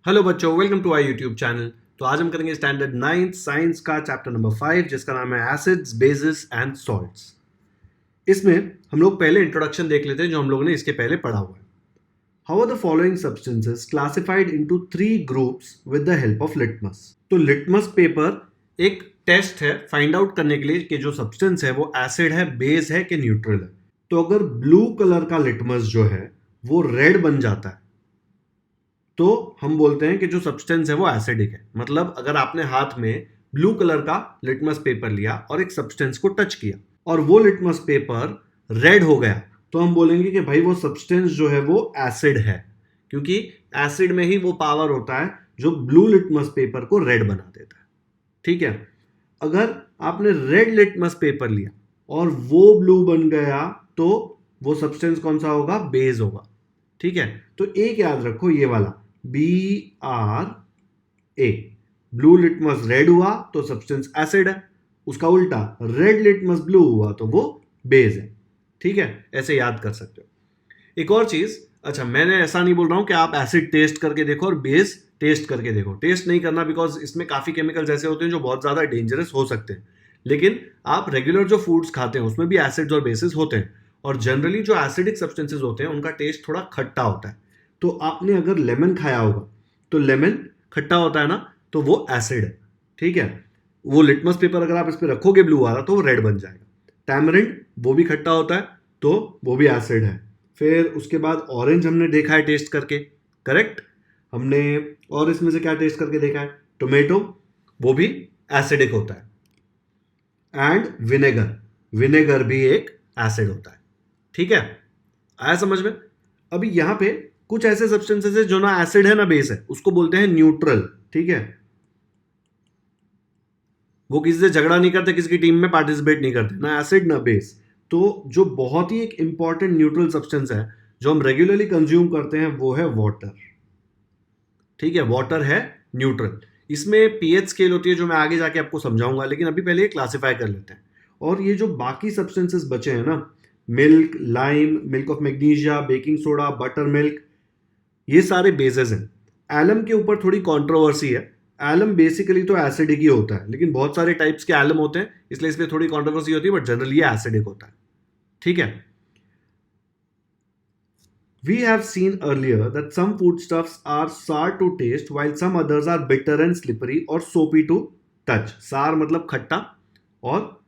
Hello बच्चों, welcome to our YouTube channel. तो आज हम करेंगे स्टैंडर्ड 9th साइंस का चैप्टर नंबर 5 जिसका नाम है एसिड्स, बेसिस एंड सॉल्ट्स। इसमें हम लोग पहले इंट्रोडक्शन देख लेते हैं जो हम लोगों ने इसके पहले पढ़ा हुआ है। How are the following substances classified into 3 groups with the help of litmus. तो लिटमस पेपर एक टेस्ट है फाइंड आउट करने के लिए कि जो सब्सटेंस है वो एसिड है, बेस है कि न्यूट्रल है। तो अगर ब्लू कलर का लिटमस जो है वो रेड बन जाता है तो हम बोलते हैं कि जो सब्सटेंस है वो एसिडिक है। मतलब अगर आपने हाथ में ब्लू कलर का लिटमस पेपर लिया और एक सब्सटेंस को टच किया और वो लिटमस पेपर रेड हो गया तो हम बोलेंगे कि भाई वो सब्सटेंस जो है वो एसिड है, क्योंकि एसिड में ही वो पावर होता है जो ब्लू लिटमस पेपर को रेड बना देता है। ठीक है, अगर आपने रेड लिटमस पेपर लिया और वो ब्लू बन गया तो वो सब्सटेंस कौन सा होगा? बेस होगा। ठीक है, तो एक याद रखो ये वाला BRA। ब्लू लिटमस रेड हुआ तो सब्सटेंस एसिड है, उसका उल्टा रेड लिटमस ब्लू हुआ तो वो बेस है। ठीक है, ऐसे याद कर सकते हो। एक और चीज, अच्छा मैंने ऐसा नहीं बोल रहा हूं कि आप एसिड टेस्ट करके देखो और बेस टेस्ट करके देखो। टेस्ट नहीं करना बिकॉज इसमें काफी केमिकल्स ऐसे होते हैं जो बहुत ज्यादा डेंजरस हो सकते हैं। लेकिन आप रेगुलर जो फूड्स खाते हैं उसमें भी एसिड्स और बेसिस होते हैं, और जनरली जो एसिडिक सब्सटेंसेस होते हैं उनका टेस्ट थोड़ा खट्टा होता है। तो आपने अगर लेमन खाया होगा तो लेमन खट्टा होता है ना, तो वो एसिड है। ठीक है, वो लिटमस पेपर अगर आप इस पर रखोगे ब्लू वाला तो वो रेड बन जाएगा। टैमरिंड वो भी खट्टा होता है तो वो भी एसिड है। फिर उसके बाद ऑरेंज हमने देखा है टेस्ट करके, करेक्ट। हमने और इसमें से क्या टेस्ट करके देखा है? टोमेटो, वो भी एसिडिक होता है। एंड विनेगर, विनेगर भी एक एसिड होता है। ठीक है, आया समझ में? अभी यहां पे कुछ ऐसे सब्सटेंसेस है जो ना एसिड है ना बेस है, उसको बोलते हैं न्यूट्रल। ठीक है, वो किसी से झगड़ा नहीं करते, किसी की टीम में पार्टिसिपेट नहीं करते, ना एसिड ना बेस। तो जो बहुत ही एक इंपॉर्टेंट न्यूट्रल सब्सटेंस है जो हम रेगुलरली कंज्यूम करते हैं वो है वाटर। ठीक है, वाटर है न्यूट्रल। इसमें पीएच स्केल होती है जो मैं आगे जाके आपको समझाऊंगा, लेकिन अभी पहले क्लासिफाई कर लेते हैं। और ये जो बाकी सब्सटेंसेस बचे हैं ना, milk, lime, milk of magnesia, baking soda, butter milk, ये सारे बेसेस हैं। एलम के ऊपर थोड़ी कंट्रोवर्सी है। एलम बेसिकली तो एसिडिक ही होता है, लेकिन बहुत सारे टाइप्स के एलम होते हैं इसलिए इस पर थोड़ी कंट्रोवर्सी होती है, बट जनरली ये एसिडिक होता है। ठीक है, we have seen earlier that some foodstuffs are sour to taste while some others are bitter and slippery or soapy to touch। sour मतलब खट्टा और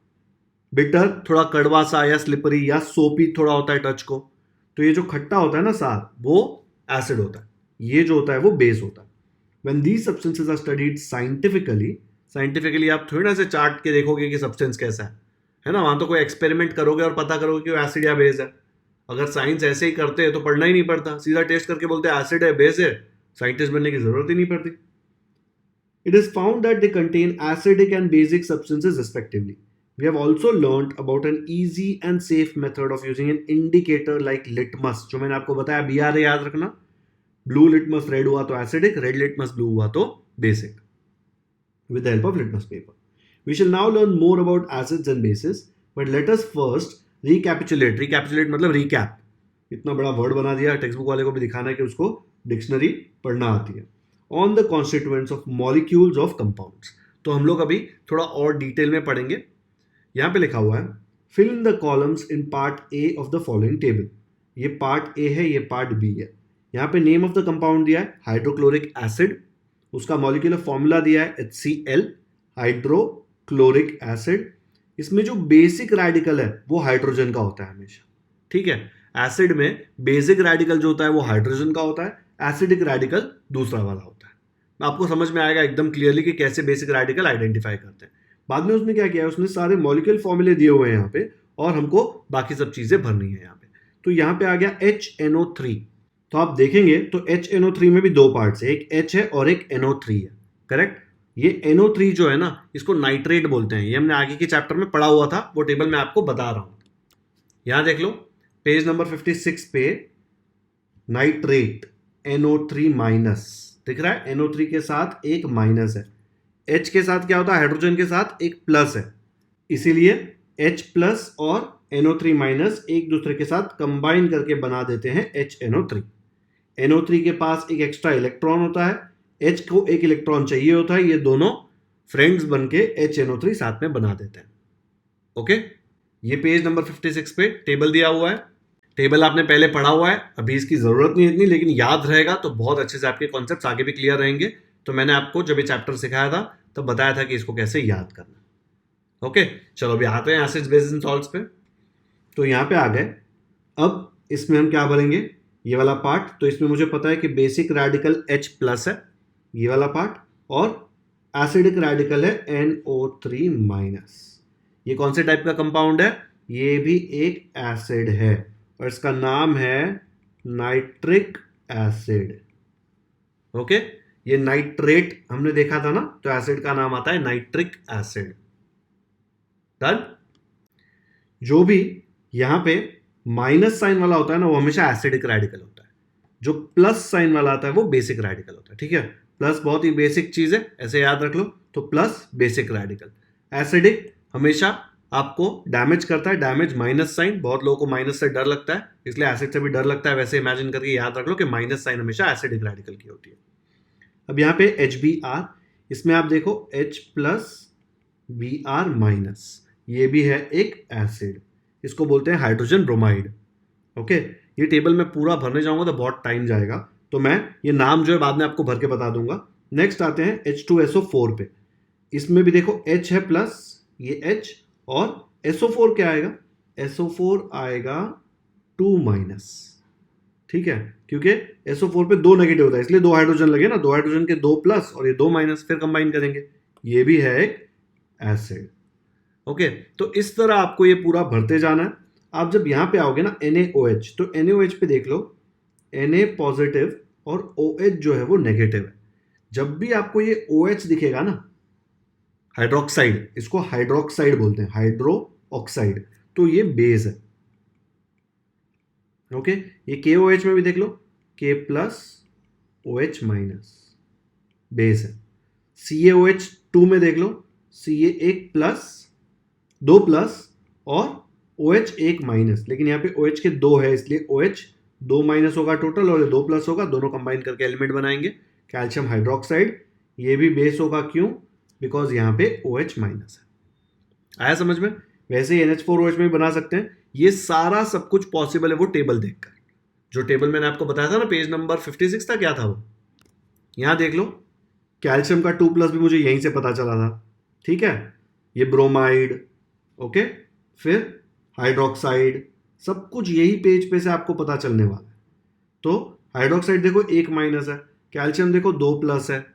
बिटर थोड़ा कड़वा सा या स्लिपरी या सोपी थोड़ा होता है टच को। तो ये जो खट्टा होता है ना सार, वो एसिड होता है, ये जो होता है वो बेस होता है। when these substances are studied scientifically, scientifically आप थोड़ी ना से चार्ट के देखोगे कि सब्सटेंस कैसा है ना, वहां तो कोई एक्सपेरिमेंट करोगे और पता करोगे कि वो एसिड या बेस है। अगर साइंस ऐसे ही करते हैं तो पढ़ना ही नहीं पड़ता, सीधा टेस्ट करके बोलते हैं एसिड है, बेस है, साइंटिस्ट बनने की जरूरत ही नहीं पड़ती। It is found that they contain acidic and basic substances respectively. We have also learnt about an easy and safe method of using an indicator like litmus, जो मैंने आपको बताया BRA याद रखना। ब्लू लिटमस रेड हुआ तो acidic, red litmus blue हुआ तो basic, with the help of litmus paper. We shall now learn more about acids and bases, but let us first recapitulate। recapitulate मतलब recap। इतना बड़ा word बना दिया, text book वाले को भी दिखाना है कि उसको डिक्शनरी पढ़ना आती है। On the constituents of molecules of compounds, तो हम लोग अभी थोड़ा और डिटेल में पढ़ेंगे। यहां पे लिखा हुआ है fill in the columns in part A of the following table. ये पार्ट ए है, ये पार्ट बी है। यहाँ पे नेम ऑफ द कंपाउंड दिया है हाइड्रोक्लोरिक एसिड, उसका मॉलिक्यूलर फॉर्मूला दिया है HCl, हाइड्रोक्लोरिक एसिड। इसमें जो बेसिक रेडिकल है वो हाइड्रोजन का होता है हमेशा। ठीक है, एसिड में बेसिक रेडिकल जो होता है वो हाइड्रोजन का होता है, एसिडिक रेडिकल दूसरा वाला होता है। आपको समझ में आएगा एकदम क्लियरली कि कैसे बेसिक रेडिकल आइडेंटिफाई करते हैं। बाद में उसने क्या किया है, उसने सारे मॉलिक्यूल फॉर्मूले दिए हुए हैं यहाँ पे, और हमको बाकी सब चीजें भरनी है यहाँ पे। तो यहाँ पे आ गया HNO3। तो आप देखेंगे तो HNO3 में भी दो पार्ट्स है, एक H है और एक NO3 है, करेक्ट। ये NO3 जो है ना, इसको नाइट्रेट बोलते हैं। ये हमने आगे के चैप्टर में पढ़ा हुआ था, वो टेबल मैं आपको बता रहा हूं। यहां देख लो पेज नंबर 56 पे नाइट्रेट NO3 माइनस दिख रहा है। NO3 के साथ एक माइनस है, H के साथ क्या होता है, हाइड्रोजन के साथ एक प्लस है, इसीलिए H प्लस और NO3 माइनस एक दूसरे के साथ कंबाइन करके बना देते हैं HNO3। NO3 के पास एक एक्स्ट्रा इलेक्ट्रॉन होता है, H को एक इलेक्ट्रॉन चाहिए होता है, ये दोनों फ्रेंड्स बन के HNO3 साथ में बना देते हैं। ओके, ये पेज नंबर 56 पे टेबल दिया हुआ है। टेबल आपने पहले पढ़ा हुआ है, अभी इसकी जरूरत नहीं है इतनी, लेकिन याद रहेगा तो बहुत अच्छे से आपके कॉन्सेप्ट्स आगे भी क्लियर रहेंगे। तो मैंने आपको जब ये चैप्टर सिखाया था तब बताया था कि इसको कैसे याद करना। ओके, चलो अभी आते हैं एसिड्स बेसिस एंड सॉल्ट्स पे। तो यहाँ पे आ गए। अब इसमें हम क्या भरेंगे, ये वाला पार्ट। तो इसमें मुझे पता है कि बेसिक रेडिकल H प्लस है, ये वाला पार्ट, और एसिडिक रेडिकल है NO3 माइनस। ये कौन से टाइप का कंपाउंड है, ये भी एक एसिड है और इसका नाम है नाइट्रिक एसिड। ओके, ये नाइट्रेट हमने देखा था ना, तो एसिड का नाम आता है नाइट्रिक एसिड। डन। जो भी यहां पे माइनस साइन वाला होता है ना, वो हमेशा एसिडिक रेडिकल होता है। जो प्लस साइन वाला आता है वो बेसिक रेडिकल होता है। ठीक है, प्लस बहुत ही बेसिक चीज है, ऐसे याद रख लो। तो प्लस बेसिक रेडिकल। एसिडिक हमेशा आपको डैमेज करता है, डैमेज माइनस साइन। बहुत लोगों को माइनस से डर लगता है, इसलिए एसिड से भी डर लगता है। वैसे इमेजिन करके याद रख लो कि माइनस साइन हमेशा एसिडिक रेडिकल की होती है। अब यहाँ पे HBr, इसमें आप देखो H प्लस Br माइनस, ये भी है एक एसिड, इसको बोलते हैं हाइड्रोजन ब्रोमाइड। ओके, ये टेबल में पूरा भरने जाऊंगा तो बहुत टाइम जाएगा, तो मैं ये नाम जो है बाद में आपको भर के बता दूंगा। नेक्स्ट आते हैं H2SO4 पे। इसमें भी देखो H है प्लस, ये H, और SO4 क्या आएगा, SO4 आएगा 2 माइनस। ठीक है, क्योंकि SO4 पे 2 नेगेटिव होता है, इसलिए 2 हाइड्रोजन लगे ना, 2 हाइड्रोजन के 2 प्लस और ये 2 माइनस, फिर कंबाइन करेंगे, ये भी है एक एसिड। ओके, तो इस तरह आपको ये पूरा भरते जाना है। आप जब यहां पे आओगे ना NaOH, तो NaOH पे देख लो, Na पॉजिटिव और OH जो है वो नेगेटिव है। जब भी आपको ये OH दिखेगा ना, हाइड्रोक्साइड, इसको हाइड्रोक्साइड बोलते हैं, हाइड्रो ऑक्साइड, तो ये बेस है। ओके, ये KOH में भी देख लो, K plus OH minus, base है। CaOH 2 में देख लो, Ca एक प्लस, 2 प्लस और OH एक माइनस, लेकिन यहाँ पे OH के 2 है, इसलिए OH 2 माइनस होगा टोटल और ये 2 प्लस होगा, दोनों कंबाइन करके एलिमेंट बनाएंगे कैल्शियम हाइड्रोक्साइड। ये भी बेस होगा, क्यों, बिकॉज यहाँ पे OH माइनस है। आया समझ में। वैसे ही NH4OH में भी बना सकते हैं। ये सारा सब कुछ पॉसिबल है वो टेबल देखकर। जो टेबल मैंने आपको बताया था ना, पेज नंबर 56 था, क्या था वो, यहां देख लो। कैल्शियम का 2 प्लस भी मुझे यहीं से पता चला था। ठीक है, ये ब्रोमाइड, ओके, फिर हाइड्रोक्साइड, सब कुछ यही पेज पे से आपको पता चलने वाला है। तो हाइड्रोक्साइड देखो 1 माइनस है, कैल्शियम देखो 2 प्लस है,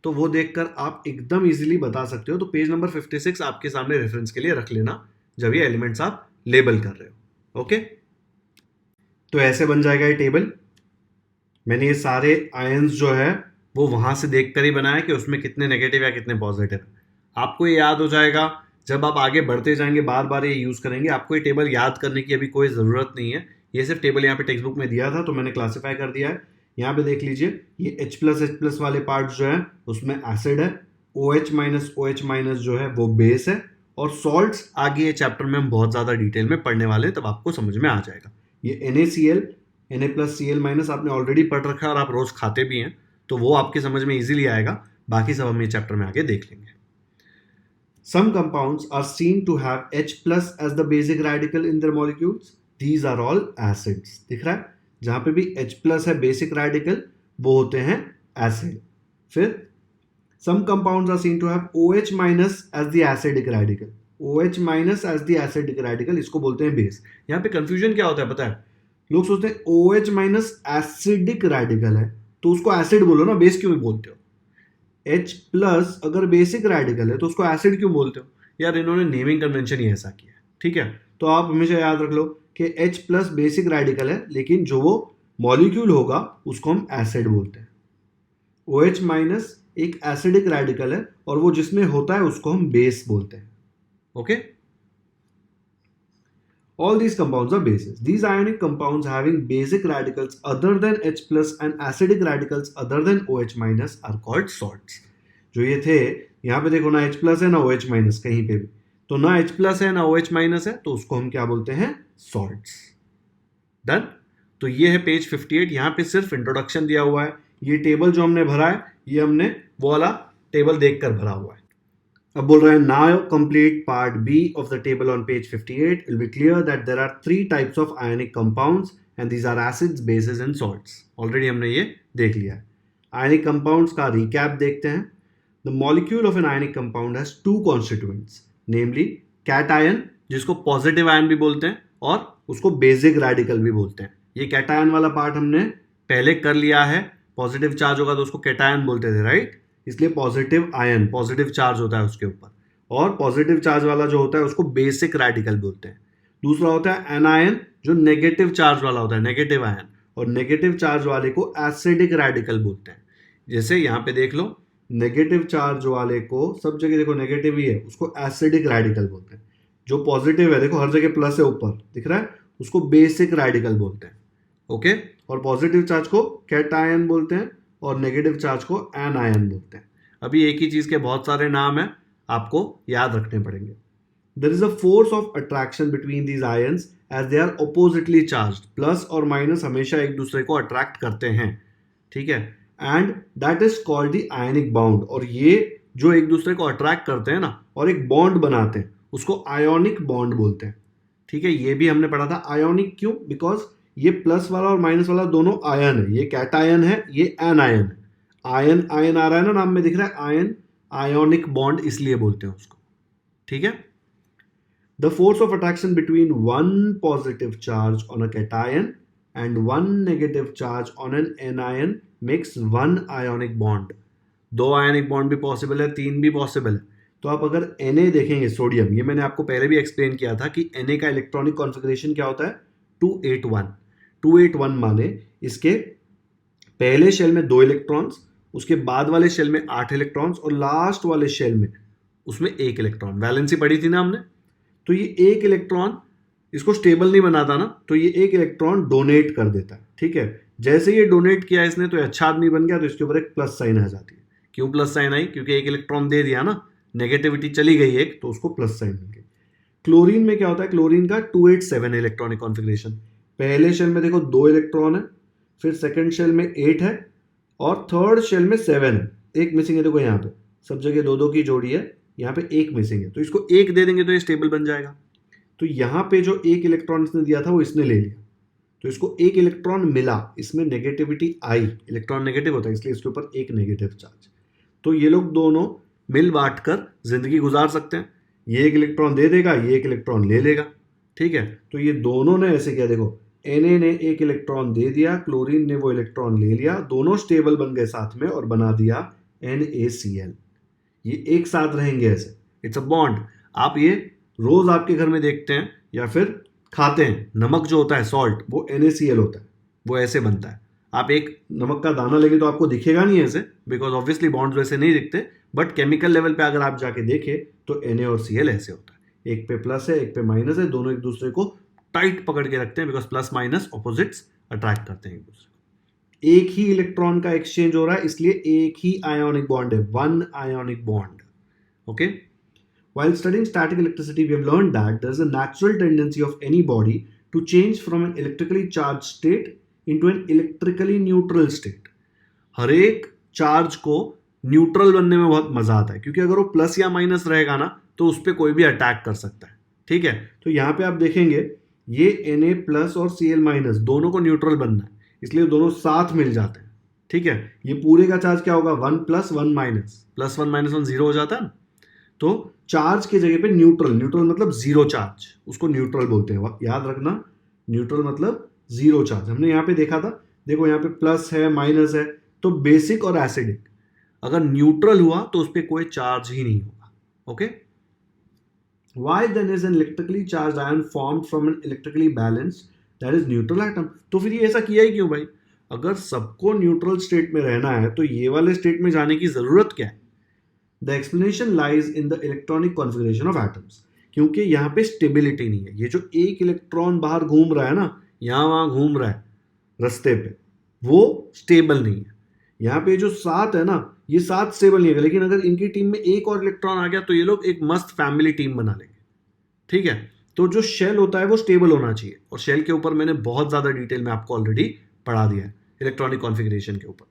तो वो देखकर आप एकदम इजीली बता सकते हो। तो पेज नंबर 56 आपके सामने रेफरेंस के लिए रख लेना जब ये एलिमेंट्स आप लेबल कर रहे हो। ओके, तो ऐसे बन जाएगा ये टेबल। मैंने ये सारे आयंस जो है वो वहां से देखकर ही बनाया कि उसमें कितने नेगेटिव या कितने पॉजिटिव। आपको ये याद हो जाएगा, जब आप आगे बढ़ते जाएंगे बार बार ये यूज करेंगे। आपको ये टेबल याद करने की अभी कोई ज़रूरत नहीं है, ये सिर्फ टेबल यहाँ पे टेक्स्ट बुक में दिया था तो मैंने क्लासीफाई कर दिया है। यहाँ पे देख लीजिए, ये H+H+ वाले पार्ट जो है उसमें एसिड है, OH- OH- जो है वो बेस है, और सॉल्ट्स आगे ये चैप्टर में हम बहुत ज़्यादा डिटेल में पढ़ने वाले हैं, तब आपको समझ में आ जाएगा। ये NaCl, Na+Cl- आपने ऑलरेडी पढ़ रखा है और आप रोज खाते भी हैं, तो वो आपके समझ में इजीली आएगा। बाकी सब हम ये चैप्टर में आगे देख लेंगे। Some compounds are seen to have H plus as the basic radical in their molecules. These are all acids. दिख रहा है, जहां पे भी H plus है बेसिक रेडिकल, वो होते हैं एसिड। फिर some compounds are seen to have OH minus as the acidic radical. OH minus as the acidic radical, इसको बोलते हैं बेस। यहाँ पे कंफ्यूजन क्या होता है पता है, लोग सोचते हैं OH माइनस एसिडिक रेडिकल है तो उसको एसिड बोलो ना, बेस क्यों बोलते हो। H प्लस अगर बेसिक रेडिकल है तो उसको एसिड क्यों बोलते हो यार, इन्होंने नेमिंग कन्वेंशन ही ऐसा किया है। ठीक है, तो आप हमेशा याद रख लो कि H प्लस बेसिक रेडिकल है, लेकिन जो वो मॉलिक्यूल होगा उसको हम एसिड बोलते हैं। OH माइनस एक एसिडिक रेडिकल है और वो जिसमें होता है उसको हम बेस बोलते हैं। Okay, all these compounds are bases. These ionic compounds having basic radicals other than H plus and acidic radicals other than OH minus are called salts. जो ये थे, यहाँ पे देखो ना H plus है ना OH minus कहीं पे भी, तो ना H plus है ना OH minus है, तो उसको हम क्या बोलते हैं, salts. डन। तो ये है पेज 58, यहाँ पे सिर्फ इंट्रोडक्शन दिया हुआ है। ये टेबल जो हमने भरा है ये हमने वो वाला टेबल देखकर भरा हुआ है। अब बोल रहे हैं now complete part B of the table on page 58 will be clear that there are 3 types of ionic compounds and these are acids, bases and salts. Already हमने ये देख लिया है। आयनिक कंपाउंड्स का रिकैप देखते हैं। The molecule of an ionic compound has 2 constituents, namely cation, जिसको positive ion भी बोलते हैं, और उसको बेसिक रेडिकल भी बोलते हैं। ये कैटायन वाला पार्ट हमने पहले कर लिया है। पॉजिटिव चार्ज होगा तो उसको कैटायन बोलते थे, राइट? इसलिए पॉजिटिव आयन, पॉजिटिव चार्ज होता है उसके ऊपर, और पॉजिटिव चार्ज वाला जो होता है उसको बेसिक रेडिकल बोलते हैं। दूसरा होता है एनायन, जो नेगेटिव चार्ज वाला होता है, नेगेटिव आयन, और नेगेटिव चार्ज वाले को एसिडिक रेडिकल बोलते हैं। जैसे यहाँ पे देख लो, नेगेटिव चार्ज वाले को सब जगह देखो नेगेटिव ही है, उसको एसिडिक रेडिकल बोलते हैं। जो पॉजिटिव है देखो हर जगह प्लस है ऊपर दिख रहा है, उसको बेसिक रेडिकल बोलते हैं। ओके, और पॉजिटिव चार्ज को कैटायन बोलते हैं और नेगेटिव चार्ज को एनायन बोलते हैं। अभी एक ही चीज के बहुत सारे नाम हैं, आपको याद रखने पड़ेंगे। There is a force of attraction between these ions as they are oppositely charged. Plus और माइनस हमेशा एक दूसरे को अट्रैक्ट करते हैं, ठीक है, and that is called the ionic bond. और ये जो एक दूसरे को अट्रैक्ट करते हैं ना और एक बॉन्ड बनाते हैं, उसको आयोनिक बॉन्ड बोलते हैं। ठीक है, ये भी हमने पढ़ा था। आयोनिक क्यों? बिकॉज ये प्लस वाला और माइनस वाला दोनों आयन है। ये कैटायन है, ये एनायन है। आयन आयन आ रहा है ना नाम में, दिख रहा है आयन, आयोनिक बॉन्ड इसलिए बोलते हैं उसको। ठीक है, the force of attraction between one positive charge on a cation and one negative charge on an anion makes one ionic bond. 2 ionic bond भी पॉसिबल है, 3 भी पॉसिबल है। तो आप अगर Na देखेंगे, सोडियम, ये मैंने आपको पहले भी एक्सप्लेन किया था कि Na का इलेक्ट्रॉनिक कॉन्फ़िगरेशन क्या होता है, 281। 281 माने इसके पहले शेल में 2 इलेक्ट्रॉन्स, उसके बाद वाले शेल में 8 इलेक्ट्रॉन्स, और लास्ट वाले शेल में उसमें 1 इलेक्ट्रॉन। वैलेंसी पढ़ी थी ना हमने। तो ये 1 इलेक्ट्रॉन इसको स्टेबल नहीं बनाता ना, तो ये 1 इलेक्ट्रॉन डोनेट कर देता है। ठीक है, जैसे ये डोनेट किया इसने तो अच्छा आदमी बन गया, तो इसके ऊपर एक प्लस साइन आ जाती है। क्यों प्लस साइन आई? क्योंकि 1 इलेक्ट्रॉन दे दिया ना, नेगेटिविटी चली गई एक, तो उसको प्लस साइन मिल गई। क्लोरीन में क्या होता है? क्लोरीन का 287 इलेक्ट्रॉनिक कॉन्फ़िगरेशन। पहले शेल में देखो 2 इलेक्ट्रॉन है, फिर सेकंड शेल में 8 है, और थर्ड शेल में 7 है। एक मिसिंग है, देखो यहाँ पे सब जगह 2-2 की जोड़ी है, यहाँ पे एक मिसिंग है, तो इसको 1 दे देंगे तो ये स्टेबल बन जाएगा। तो यहाँ पे जो 1 इलेक्ट्रॉन इसने दिया था वो इसने ले लिया, तो इसको 1 इलेक्ट्रॉन मिला, इसमें नेगेटिविटी आई, इलेक्ट्रॉन नेगेटिव होता है इसलिए इसके ऊपर एक नेगेटिव चार्ज। तो ये लोग दोनों मिल बांट कर जिंदगी गुजार सकते हैं। ये 1 इलेक्ट्रॉन दे देगा, ये 1 इलेक्ट्रॉन ले लेगा। ठीक है, तो ये दोनों ने ऐसे किया, देखो Na ने 1 इलेक्ट्रॉन दे दिया, क्लोरीन ने वो इलेक्ट्रॉन ले लिया, दोनों स्टेबल बन गए साथ में और बना दिया NaCl। ये एक साथ रहेंगे ऐसे, इट्स अ बॉन्ड। आप ये रोज आपके घर में देखते हैं या फिर खाते हैं। नमक जो होता है, सॉल्ट, वो NaCl होता है, वो ऐसे बनता है। आप एक नमक का दाना लेंगे तो आपको दिखेगा नहीं ऐसे, बिकॉज ऑब्वियसली बॉन्ड्स वैसे नहीं दिखते, बट केमिकल लेवल पे अगर आप जाके देखें तो Na और Cl ऐसे होता है। एक पे प्लस है, एक पे माइनस है, दोनों एक दूसरे को टाइट पकड़ के रखते हैं, because plus minus opposites attract करते हैं एक दूसरे को। एक ही इलेक्ट्रॉन का एक्सचेंज हो रहा है, इसलिए एक ही आयोनिक बॉन्ड है, one ionic bond. Okay, while studying static electricity we have learned that there is a natural tendency of any body to change from an electrically charged state into an electrically neutral state। हर एक charge को neutral बनने में बहुत मजा आता है, क्योंकि अगर वो प्लस या माइनस रहेगा ना तो उस पर कोई भी अटैक कर सकता है। ठीक है, तो यहाँ पे आप देखेंगे ये Na प्लस और Cl माइनस दोनों को न्यूट्रल बनना है, इसलिए दोनों साथ मिल जाते हैं। ठीक है, ये पूरे का चार्ज क्या होगा, 1 + 1 - प्लस 1 - 1 0 हो जाता है ना। तो चार्ज की जगह पे न्यूट्रल, न्यूट्रल मतलब जीरो चार्ज, उसको न्यूट्रल बोलते हैं। याद रखना, न्यूट्रल मतलब जीरो चार्ज। हमने यहाँ पे देखा था, देखो यहाँ पे प्लस है, माइनस है, तो बेसिक और एसिडिक। अगर न्यूट्रल हुआ तो उस पर कोई चार्ज ही नहीं होगा। Okay, why then is an electrically charged ion formed from an electrically balanced, that is neutral atom? तो फिर ये ऐसा किया ही क्यों भाई? अगर सबको न्यूट्रल स्टेट में रहना है तो ये वाले स्टेट में जाने की जरूरत क्या है? The explanation lies in the electronic configuration of atoms। क्योंकि यहाँ पे स्टेबिलिटी नहीं है। ये जो 1 इलेक्ट्रॉन बाहर घूम रहा है ना, यहाँ वहां घूम रहा है रास्ते पे, वो स्टेबल नहीं है। यहाँ पे जो 7 है ना, ये 7 स्टेबल नहीं है, लेकिन अगर इनकी टीम में एक और इलेक्ट्रॉन आ गया तो ये लोग एक मस्त फैमिली टीम बना लेंगे। ठीक है, तो जो शेल होता है वो स्टेबल होना चाहिए, और शेल के ऊपर मैंने बहुत ज्यादा डिटेल में आपको ऑलरेडी पढ़ा दिया है इलेक्ट्रॉनिक कॉन्फ़िगरेशन के ऊपर।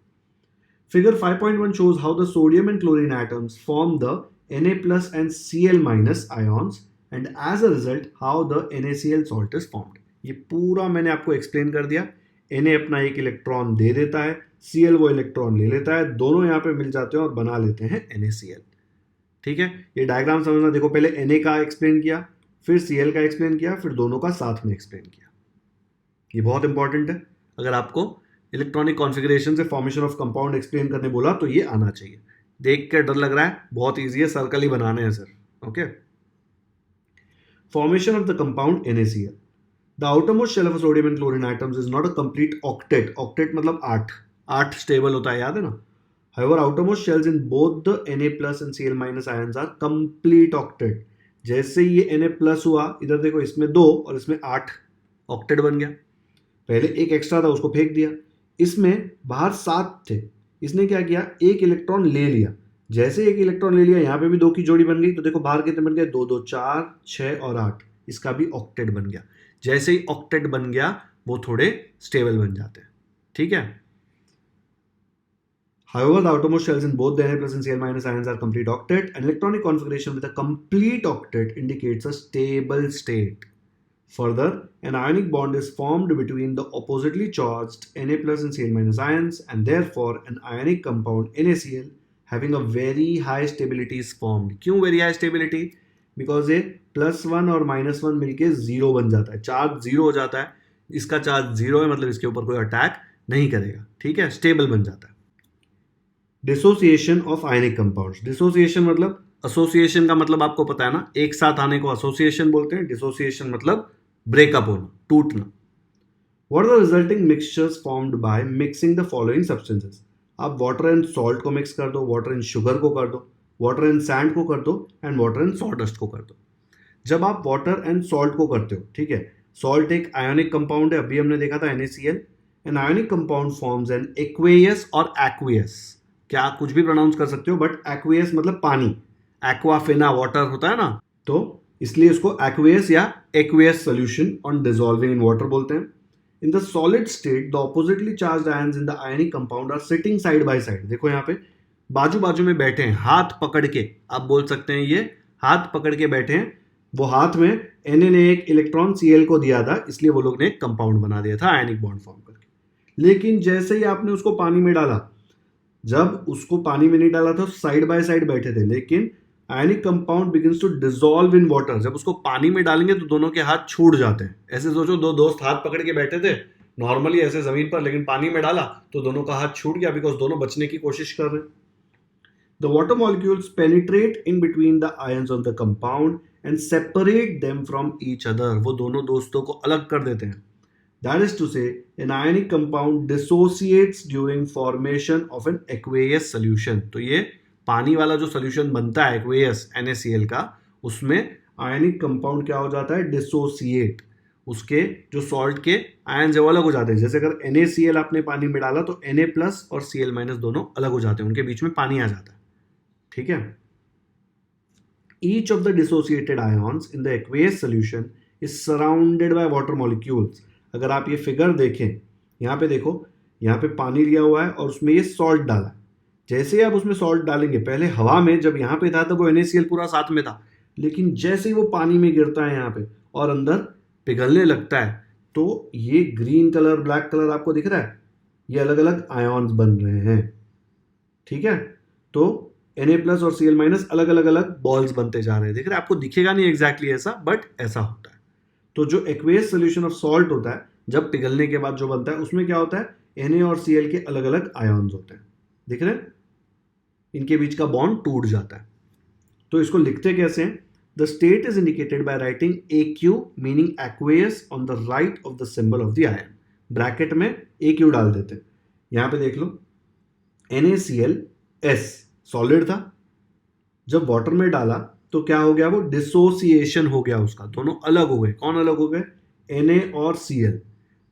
Figure 5.1 shows how the sodium and chlorine atoms form the Na plus and Cl minus ions and as a result how the NaCl salt is formed. ये पूरा मैंने आपको एक्सप्लेन कर दिया. Na अपना एक इलेक्ट्रॉन दे देता है, Cl वो इलेक्ट्रॉन ले लेता है, दोनों यहाँ पे मिल जाते हैं और बना लेते हैं NaCl. ठीक है, ये डायग्राम समझना. देखो पहले Na का एक्सप्लेन किया, फिर Cl का एक्सप्लेन किया, फिर दोनों का साथ में एक्सप्लेन किया. ये बहुत इंपॉर्टेंट है. अगर आपको इलेक्ट्रॉनिक कॉन्फ़िगरेशन से फॉर्मेशन ऑफ कंपाउंड एक्सप्लेन करने बोला तो ये आना चाहिए. देख कर डर लग रहा है, बहुत ईजी है, सर्कल ही बनाने हैं sir. Okay, formation of the compound NaCl. The outermost shell of sodium and chlorine atoms is not a complete octet. Octet मतलब 8 स्टेबल होता है, याद है ना. However, outermost shells in both the Na plus and Cl minus ions are complete octet. जैसे ये Na plus हुआ, इधर देखो इसमें 2 और इसमें 8 ऑक्टेट बन गया. पहले एक एक्स्ट्रा था, उसको फेंक दिया. इसमें बाहर 7 थे, इसने क्या किया, एक इलेक्ट्रॉन ले लिया. जैसे एक इलेक्ट्रॉन ले लिया, यहाँ पे भी 2 की जोड़ी बन गई. तो देखो बाहर कितने बन गए, 2 2 4 6 और 8. इसका भी ऑक्टेट बन गया. जैसे ही ऑक्टेट बन गया वो थोड़े स्टेबल बन जाते हैं. ठीक है. However, the outermost shells in both the Na plus and Cl minus ions are complete octet. An electronic configuration with a complete octet indicates a stable state. Further, an ionic bond is formed between the oppositely charged Na plus and Cl minus ions, and therefore an ionic compound NaCl having a very high stability is formed. क्यों very high stability? Because ये +1 और -1 मिलके 0 बन जाता है, charge 0 हो जाता है. इसका चार्ज 0 है, मतलब इसके ऊपर कोई अटैक नहीं करेगा. ठीक है, स्टेबल बन जाता है. Dissociation of ionic compounds. Dissociation मतलब, एसोसिएशन का मतलब आपको पता है ना, एक साथ आने को एसोसिएशन बोलते हैं. डिसोसिएशन मतलब ब्रेकअप होना, टूटना. What are the resulting mixtures formed by mixing the following substances. आप वाटर एंड सॉल्ट को मिक्स कर दो, वाटर एंड शुगर को कर दो, वाटर एंड सैंड को कर दो, एंड वाटर एंड सॉडस्ट को कर दो. जब आप वाटर एंड सॉल्ट को करते हो, ठीक है, सॉल्ट एक आयोनिक कंपाउंड है, अभी हमने देखा था NaCl. An ionic compound forms an aqueous और एक्वियस. क्या आप कुछ भी प्रोनाउंस कर सकते हो, बट एक्वेयस मतलब पानी. एक्वाफिना वाटर होता है ना, तो इसलिए इसको एक्वेयस या aqueous solution on dissolving in water बोलते हैं. In the solid state the oppositely charged ions in the ionic compound are sitting side by side. देखो यहाँ पे बाजू बाजू में बैठे हैं, हाथ पकड़ के. आप बोल सकते हैं ये हाथ पकड़ के बैठे हैं. वो हाथ में Na ने एक इलेक्ट्रॉन Cl को दिया था, इसलिए वो लोग ने एक कंपाउंड बना दिया था आयनिक बॉन्ड फॉर्म करके. लेकिन जैसे ही आपने उसको पानी में डाला, जब उसको पानी में नहीं डाला था साइड बाय साइड बैठे थे, लेकिन ionic compound begins to dissolve in water. जब उसको पानी में डालेंगे तो दोनों के हाथ छूट जाते हैं. ऐसे सोचो, 2 दोस्त हाथ पकड़ के बैठे थे नॉर्मली ऐसे जमीन पर, लेकिन पानी में डाला तो दोनों का हाथ छूट गया, बिकॉज दोनों बचने की कोशिश कर रहे हैं. The water molecules penetrate in between the ions of the compound and separate them from each other. वो दोनों दोस्तों को अलग कर देते हैं. That is to say, an ionic compound dissociates during formation of an aqueous solution. तो ये पानी वाला जो सोल्यूशन बनता है aqueous NaCl का, उसमें आयनिक कंपाउंड क्या हो जाता है, डिसोसिएट. उसके जो सॉल्ट के आयंस है वो अलग हो जाते हैं. जैसे अगर NaCl आपने पानी में डाला तो Na प्लस और Cl माइनस दोनों अलग हो जाते हैं, उनके बीच में पानी आ जाता है. ठीक है. Each of the dissociated ions in the aqueous solution is surrounded by water molecules. अगर आप ये फिगर देखें, यहाँ पे देखो, यहाँ पे पानी लिया हुआ है और उसमें ये सॉल्ट डाला. जैसे ही आप उसमें सॉल्ट डालेंगे, पहले हवा में जब यहाँ पे था तो वो NaCl पूरा साथ में था, लेकिन जैसे ही वो पानी में गिरता है यहाँ पे और अंदर पिघलने लगता है, तो ये ग्रीन कलर, ब्लैक कलर आपको दिख रहा है, ये अलग अलग आयॉन्स बन रहे हैं. ठीक है, तो Na प्लस और Cl माइनस अलग अलग अलग बॉल्स बनते जा रहे हैं. दिख रहा है आपको, दिखेगा नहीं एग्जैक्टली ऐसा, बट ऐसा होता है. तो जो एक्वेस सोल्यूशन ऑफ सॉल्ट होता है, जब पिघलने के बाद जो बनता है, उसमें क्या होता है, Na और Cl के अलग अलग आयॉन्स होते हैं. दिख रहे हैं, इनके बीच का बॉन्ड टूट जाता है. तो इसको लिखते कैसे हैं, the state is indicated by writing AQ meaning aqueous on the right of the symbol of the ion. Bracket में AQ डाल देते हैं. यहां पे देख लो, NaCl सॉलिड था, जब वाटर में डाला तो क्या हो गया, वो डिसोसिएशन हो गया उसका, दोनों अलग हो गए. कौन अलग हो गए, Na और Cl.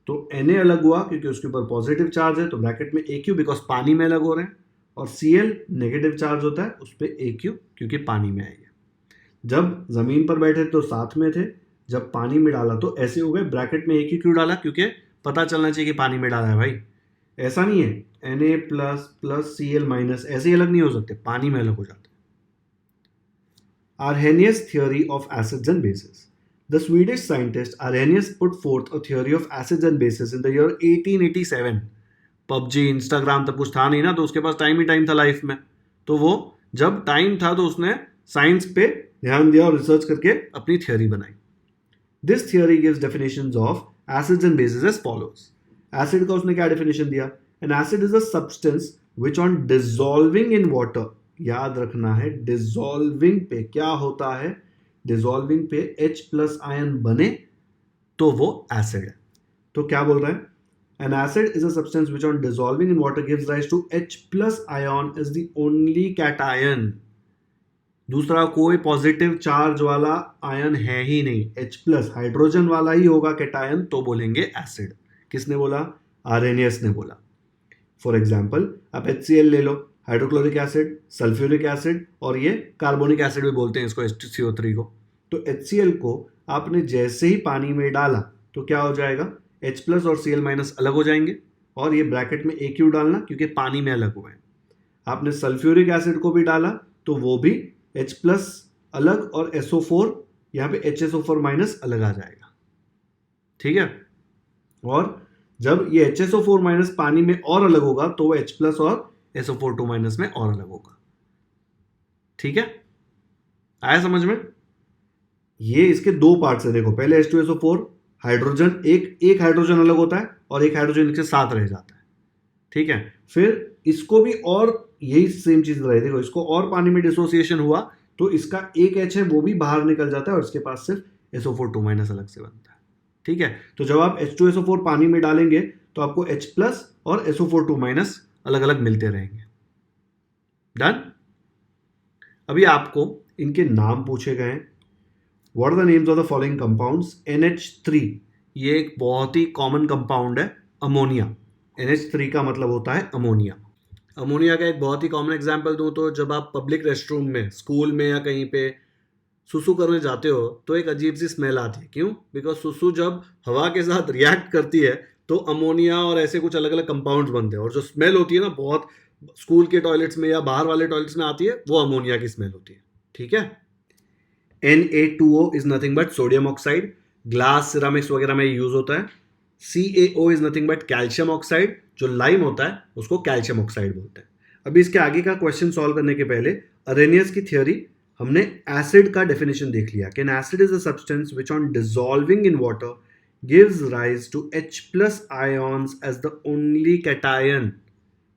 तो Na अलग हुआ क्योंकि उसके ऊपर पॉजिटिव चार्ज है, तो ब्रैकेट में AQ बिकॉज पानी में अलग हो रहे हैं, और Cl नेगेटिव चार्ज होता है, उस पर AQ क्योंकि पानी में आएगा. जब जमीन पर बैठे तो साथ में थे, जब पानी में डाला तो ऐसे हो गए. ब्रैकेट में AQ क्यों डाला, क्योंकि पता चलना चाहिए कि पानी में डाला है भाई. ऐसा नहीं है Na plus plus Cl minus ऐसे ही अलग नहीं हो सकते, पानी में अलग हो जाते हैं. Arrhenius theory of acids and bases. The Swedish scientist Arrhenius put forth a theory of acids and bases in the year 1887. PUBG Instagram तब कुछ था नहीं ना, तो उसके पास टाइम ही टाइम था लाइफ में. तो वो जब टाइम था तो उसने साइंस पे ध्यान दिया और रिसर्च करके अपनी थियोरी बनाई. This theory gives definitions of acids and bases as follows. Acid का उसने क्या डेफिनेशन दिया? An acid is a substance which on dissolving in water, याद रखना है डिसॉल्विंग पे क्या होता है, डिसॉल्विंग पे H प्लस आयन बने तो वो एसिड है. तो क्या बोल रहा है? An acid is a substance which on dissolving in water gives rise to H plus ion is the only cation. दूसरा कोई पॉजिटिव चार्ज वाला आयन है ही नहीं, H प्लस हाइड्रोजन वाला ही होगा कैटायन, तो बोलेंगे एसिड. किसने बोला? आर्हेनियस ने बोला. फॉर एग्जाम्पल आप HCl ले लो, हाइड्रोक्लोरिक एसिड, सल्फ्यूरिक एसिड, और ये कार्बोनिक एसिड भी बोलते हैं इसको, H2CO3 को. तो HCl को आपने जैसे ही पानी में डाला तो क्या हो जाएगा? H प्लस और Cl माइनस अलग हो जाएंगे, और ये ब्रैकेट में एक क्यों डालना? क्योंकि पानी में अलग हुए हैं. आपने सल्फ्यूरिक एसिड को भी डाला तो वो भी H प्लस अलग और SO4 यहाँ पे HSO4 माइनस अलग आ जाएगा. ठीक है. और जब ये HSO4 माइनस पानी में और अलग होगा तो वो H प्लस और SO42 माइनस में और अलग होगा. ठीक है, आया समझ में? ये इसके दो पार्ट्स है. देखो पहले H2SO4 हाइड्रोजन, एक हाइड्रोजन अलग होता है और एक हाइड्रोजन के साथ रह जाता है. ठीक है. फिर इसको भी और यही सेम चीज रही. देखो इसको और पानी में डिसोसिएशन हुआ तो इसका एक H है वो भी बाहर निकल जाता है और इसके पास सिर्फ SO42 माइनस अलग से बनता है. ठीक है. तो जब आप H2SO4 पानी में डालेंगे तो आपको H प्लस और SO42 माइनस अलग अलग मिलते रहेंगे. डन. अभी आपको इनके नाम पूछे गए हैं. What are the names of the following compounds? NH3 ये एक बहुत ही कॉमन कंपाउंड है, अमोनिया. NH3 का मतलब होता है अमोनिया. अमोनिया का एक बहुत ही कॉमन एग्जांपल दूं तो जब आप पब्लिक रेस्टरूम में, स्कूल में या कहीं पे सुसु करने जाते हो तो एक अजीब सी स्मेल आती है. क्यों? बिकॉज सुसु जब हवा के साथ रिएक्ट करती है तो अमोनिया और ऐसे कुछ अलग अलग कंपाउंड्स बनते हैं, और जो स्मेल होती है ना बहुत स्कूल के टॉयलेट्स में या बाहर वाले टॉयलेट्स में आती है, वो अमोनिया की स्मेल होती है. ठीक है. Na2O is nothing but sodium oxide, glass ceramics वगैरह में यूज होता है. CaO is nothing but calcium oxide, जो लाइम होता है उसको कैल्शियम ऑक्साइड बोलते हैं. अभी इसके आगे का क्वेश्चन सॉल्व करने के पहले अरेनियस की थ्योरी, हमने एसिड का डेफिनेशन देख लिया कि an acid is a substance which on dissolving in water gives rise to H plus ions as the only cation.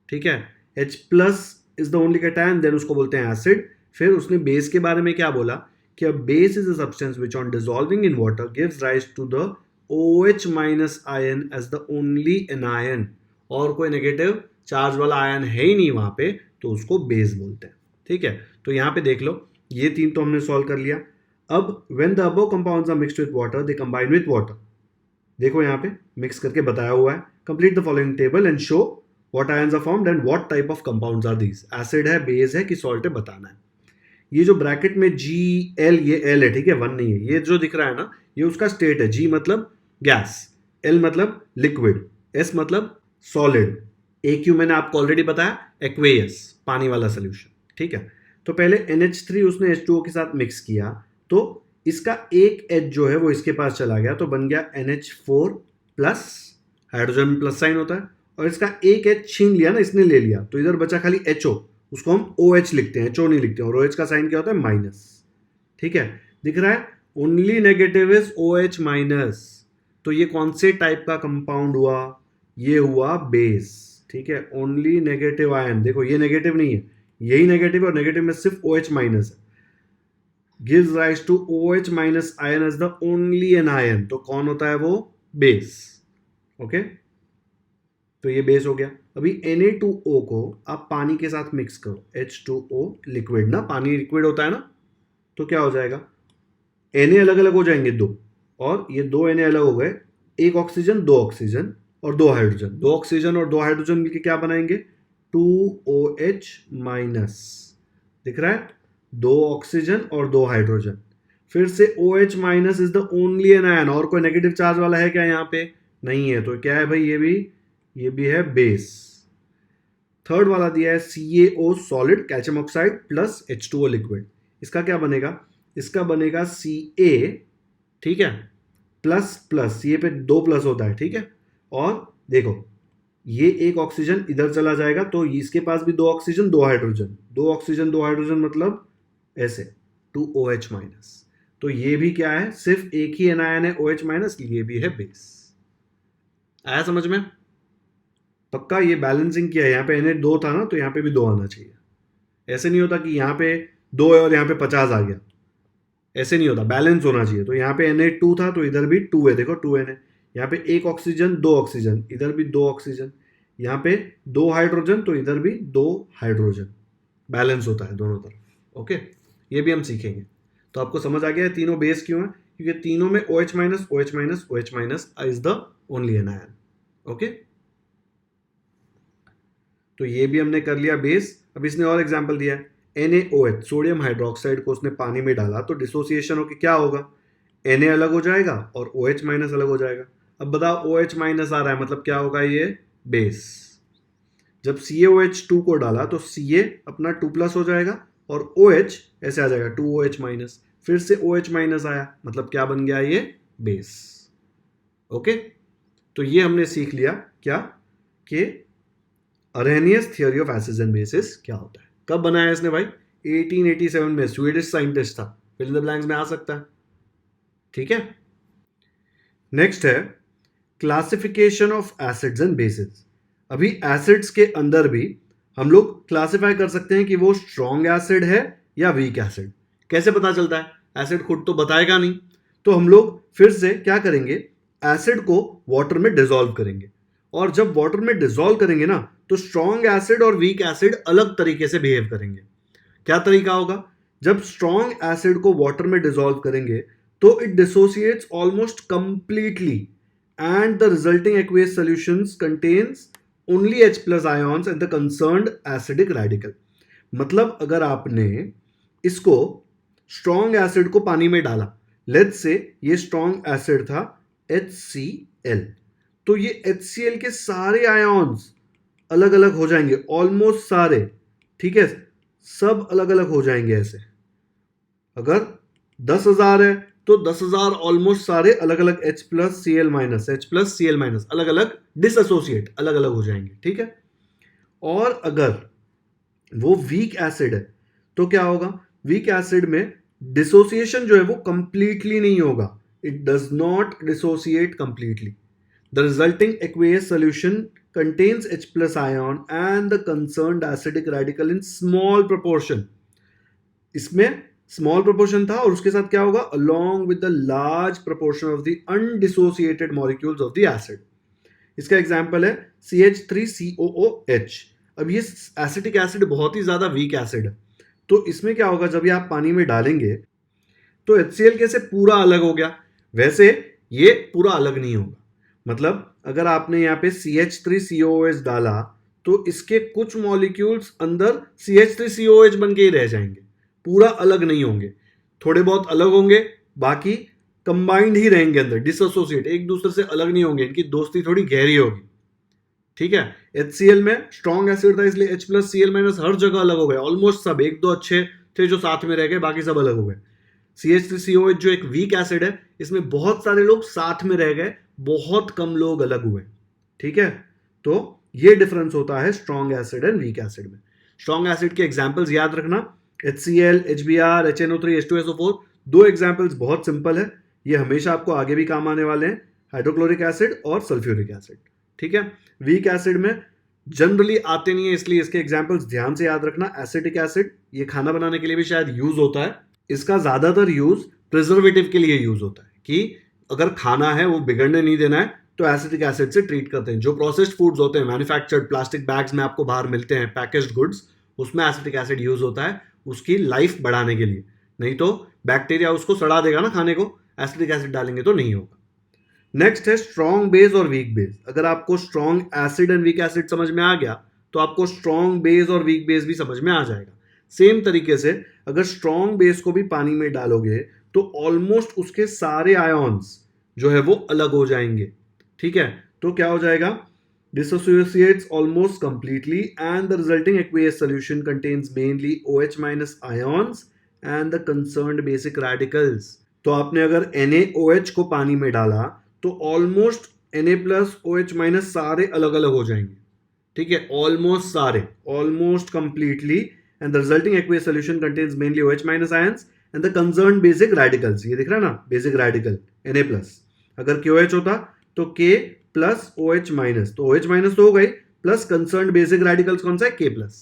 ठीक है. H plus is the only cation, then उसको बोलते हैं एसिड. फिर उसने बेस के बारे में क्या बोला कि a base is a substance which on dissolving in water gives rise to the OH minus ion as the only anion, और कोई नेगेटिव चार्ज वाला आयन है ही नहीं वहां पे, तो उसको बेस बोलते हैं. ठीक है. तो यहां पे देख लो ये तीन तो हमने सॉल्व कर लिया. अब when the above compounds are mixed with water they combine with water. देखो यहाँ पे मिक्स करके बताया हुआ है. complete the following table and show what ions are formed and what type of compounds are these. Acid है, base है कि सॉल्ट है, बताना है. ये जो ब्रैकेट में Gl, ये L है. ठीक है, 1 नहीं है. ये जो दिख रहा है ना ये उसका स्टेट है. G मतलब गैस, L मतलब लिक्विड, S मतलब सॉलिड, AQ मैंने आपको ऑलरेडी बताया एक्वेयस, पानी वाला सोल्यूशन. ठीक है. तो पहले NH3 उसने H2O के साथ मिक्स किया तो इसका एक H जो है वो इसके पास चला गया तो बन गया NH4 plus, hydrogen plus sign होता है, और इसका एक H छीन लिया ना, इसने ले लिया तो इधर बचा खाली HO, उसको हम OH लिखते हैं, HO नहीं लिखते हैं, और OH का साइन क्या होता है? माइनस. ठीक है. दिख रहा है only negative is OH minus. तो ये कौन से टाइप का कंपाउंड हुआ? ये हुआ बेस. ठीक है. ओनली नेगेटिव आयन, देखो ये नेगेटिव नहीं है, यही नेगेटिव है, और नेगेटिव में सिर्फ OH माइनस है. Gives rise to OH minus ion as the only anion. तो कौन होता है वो? बेस. ओके. तो ये बेस हो गया. अभी Na2O को आप पानी के साथ मिक्स करो, H2O लिक्विड ना, पानी लिक्विड होता है ना, तो क्या हो जाएगा? Na अलग अलग हो जाएंगे दो, और ये दो Na अलग हो गए, एक ऑक्सीजन, दो ऑक्सीजन और दो हाइड्रोजन. दो ऑक्सीजन और दो हाइड्रोजन मिलकर क्या बनाएंगे? 2OH minus. दिख रहा है? दो ऑक्सीजन और दो हाइड्रोजन. फिर से OH minus is the only an ion, और कोई नेगेटिव चार्ज वाला है क्या यहाँ पे? नहीं है. तो क्या है भाई? ये भी ये भी है बेस। थर्ड वाला दिया है CaO solid calcium oxide plus H2O liquid. इसका क्या बनेगा, इसका बनेगा Ca, ठीक है, प्लस प्लस, ये पे 2 प्लस होता है, ठीक है। और देखो ये एक ऑक्सीजन इधर चला जाएगा तो इसके पास भी 2 ऑक्सीजन 2 हाइड्रोजन, 2 ऑक्सीजन 2 हाइड्रोजन मतलब ऐसे 2OH माइनस। तो ये भी क्या है, सिर्फ एक ही एनायन है OH माइनस, ये भी है बेस। आया समझ में? पक्का ये बैलेंसिंग किया है, यहाँ पे Na2 था ना तो यहाँ पे भी 2 आना चाहिए। ऐसे नहीं होता कि यहाँ पे 2 है और यहाँ पे 50 आ गया, ऐसे नहीं होता, बैलेंस होना चाहिए। तो यहाँ पे Na2 था तो इधर भी 2 है, देखो 2 Na। यहाँ पे 1 ऑक्सीजन 2 ऑक्सीजन, इधर भी 2 ऑक्सीजन, यहाँ पे 2 हाइड्रोजन तो इधर भी 2 हाइड्रोजन, बैलेंस होता है दोनों तरफ। ओके, ये भी हम सीखेंगे। तो आपको समझ आ गया है तीनों बेस क्यों है, क्योंकि तीनों में OH minus OH minus OH minus is the only anion. Okay, तो ये भी हमने कर लिया बेस। अब इसने और एग्जांपल दिया है NaOH, सोडियम हाइड्रोक्साइड को उसने पानी में डाला तो डिसोसिएशन होकर क्या होगा, Na अलग हो जाएगा और OH माइनस अलग हो जाएगा। अब बताओ OH माइनस आ रहा है मतलब क्या होगा, ये बेस। जब CaOH2 को डाला तो Ca अपना 2 प्लस हो जाएगा और OH ऐसे आ जाएगा 2OH माइनस, फिर से OH माइनस आया मतलब क्या बन गया, ये बेस। ओके, तो ये हमने सीख लिया क्या कि Arrhenius theory of acids and basis क्या होता है। कब बनाया इसने भाई, 1887 में, स्वीडिश साइंटिस्ट था। फिल इन द ब्लैंक्स में आ सकता है, ठीक है। नेक्स्ट है classification of acids and basis. अभी एसिड्स के अंदर भी हम लोग क्लासिफाई कर सकते हैं कि वो स्ट्रॉन्ग एसिड है या वीक एसिड। कैसे पता चलता है, एसिड खुद तो बताएगा नहीं, तो हम लोग फिर से क्या करेंगे, एसिड को वाटर में डिसॉल्व करेंगे, और जब वाटर में डिसॉल्व करेंगे ना तो स्ट्रॉन्ग एसिड और वीक एसिड अलग तरीके से बिहेव करेंगे। क्या तरीका होगा, जब स्ट्रॉन्ग एसिड को वाटर में डिसॉल्व करेंगे तो it dissociates almost completely and the resulting aqueous solutions contains only H plus ions and the concerned acidic radical. मतलब अगर आपने इसको स्ट्रॉन्ग एसिड को पानी में डाला, लेट्स से ये स्ट्रॉन्ग एसिड था HCl, तो ये HCl के सारे आयॉन्स अलग अलग हो जाएंगे, ऑलमोस्ट सारे, ठीक है, सब अलग अलग हो जाएंगे ऐसे। अगर 10,000 है तो 10,000 ऑलमोस्ट सारे अलग अलग H plus Cl minus, H plus Cl minus अलग अलग डिसएसोसिएट, अलग अलग हो जाएंगे, ठीक है। और अगर वो वीक एसिड है तो क्या होगा, वीक एसिड में डिसोसिएशन जो है वो कंप्लीटली नहीं होगा, it does not dissociate completely. The resulting aqueous solution contains H plus ion and the concerned acidic radical in small proportion। इसमें small proportion था और उसके साथ क्या होगा, along with the large proportion of the undissociated molecules of the acid। इसका example है CH3COOH। अब ये एसिटिक एसिड बहुत ही ज्यादा वीक एसिड है, तो इसमें क्या होगा, जब ये आप पानी में डालेंगे तो HCl कैसे पूरा अलग हो गया, वैसे ये पूरा अलग नहीं होगा। मतलब अगर आपने यहाँ पे CH3COOH डाला तो इसके कुछ मॉलिक्यूल्स अंदर CH3COOH बन के ही रह जाएंगे, पूरा अलग नहीं होंगे, थोड़े बहुत अलग होंगे, बाकी कंबाइंड ही रहेंगे अंदर, डिसएसोसिएट, एक दूसरे से अलग नहीं होंगे, इनकी दोस्ती थोड़ी गहरी होगी, ठीक है। HCl में स्ट्रॉन्ग एसिड था इसलिए H प्लस Cl माइनस हर जगह अलग हो गए, ऑलमोस्ट सब, एक दो अच्छे थे जो साथ में रह गए, बाकी सब अलग हो गए। CH3COH जो एक वीक एसिड है, इसमें बहुत सारे लोग साथ में रह गए, बहुत कम लोग अलग हुए, ठीक है। तो ये डिफरेंस होता है strong acid and weak acid में। स्ट्रॉन्ग एसिड के एग्जांपल्स याद रखना, HCl, HBr, HNO3, H2SO4। दो एग्जांपल्स बहुत सिंपल है, ये हमेशा आपको आगे भी काम आने वाले हैं, हाइड्रोक्लोरिक एसिड और सल्फ्यूरिक एसिड, ठीक है। वीक एसिड में जनरली आते नहीं है इसलिए इसके एग्जांपल्स ध्यान से याद रखना। एसिटिक एसिड ये खाना बनाने के लिए भी शायद यूज होता है, इसका ज्यादातर यूज प्रिजर्वेटिव के लिए यूज होता है कि अगर खाना है वो बिगड़ने नहीं देना है तो एसिटिक एसिड से ट्रीट करते हैं। जो प्रोसेस्ड फूड्स होते हैं, मैन्युफैक्चर्ड प्लास्टिक बैग्स में आपको बाहर मिलते हैं, पैकेज्ड गुड्स, उसमें एसिटिक एसिड यूज होता है उसकी लाइफ बढ़ाने के लिए, नहीं तो बैक्टीरिया उसको सड़ा देगा ना खाने को, एसिटिक एसिड डालेंगे तो नहीं होगा। नेक्स्ट है स्ट्रॉन्ग बेस और वीक बेस। अगर आपको strong acid and weak acid समझ में आ गया तो आपको स्ट्रॉन्ग बेस और वीक बेस भी समझ में आ जाएगा। सेम तरीके से अगर स्ट्रॉन्ग बेस को भी पानी में डालोगे तो ऑलमोस्ट उसके सारे आयॉन्स जो है वो अलग हो जाएंगे, ठीक है। तो क्या हो जाएगा, dissociates almost completely, and the resulting aqueous solution contains mainly OH minus ions and the concerned basic radicals. तो आपने अगर NaOH को पानी में डाला तो almost Na plus OH minus सारे अलग अलग हो जाएंगे, ठीक है, ऑलमोस्ट सारे, almost completely, and the resulting aqueous solution contains mainly OH minus ions and the concern basic radicals. ये दिख रहा है ना, बेसिक रेडिकल Na प्लस. अगर KOH होता तो K प्लस OH माइनस, तो OH माइनस तो हो गई, प्लस कंसर्न बेसिक रेडिकल्स कौन सा है, K प्लस.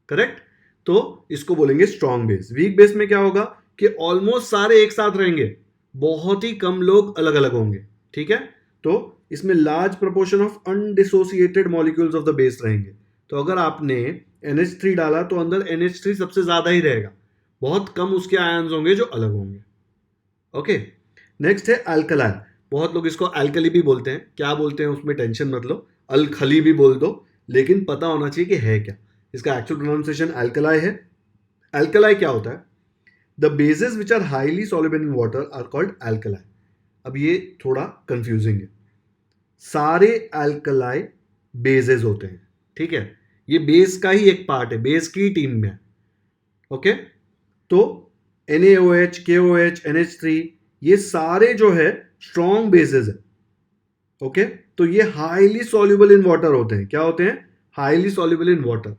करेक्ट. तो इसको बोलेंगे स्ट्रॉन्ग बेस. वीक बेस में क्या होगा कि ऑलमोस्ट सारे एक साथ रहेंगे, बहुत ही कम लोग अलग अलग होंगे, ठीक है. तो इसमें large proportion of undissociated molecules of the base रहेंगे. तो अगर आपने NH3 डाला तो अंदर NH3 सबसे ज्यादा ही रहेगा, बहुत कम उसके आयन्स होंगे जो अलग होंगे. ओके. नेक्स्ट है अल्कलाई. बहुत लोग इसको अल्कली भी बोलते हैं, क्या बोलते हैं उसमें टेंशन मत लो, अलखली भी बोल दो, लेकिन पता होना चाहिए कि है क्या. इसका एक्चुअल प्रोनाउंसिएशन अल्कलाई है. अल्कलाई क्या होता है? The bases which are highly soluble in water are called alkali. अब ये थोड़ा कंफ्यूजिंग है. सारे अल्कलाई बेसेस होते हैं, ठीक है, ये बेस का ही एक पार्ट है, बेस की टीम में. ओके. तो NaOH, KOH, NH3 ये सारे जो है स्ट्रॉन्ग बेसेस है. ओके. तो ये हाईली सॉल्युबल इन वाटर होते हैं. क्या होते हैं? Highly soluble in water.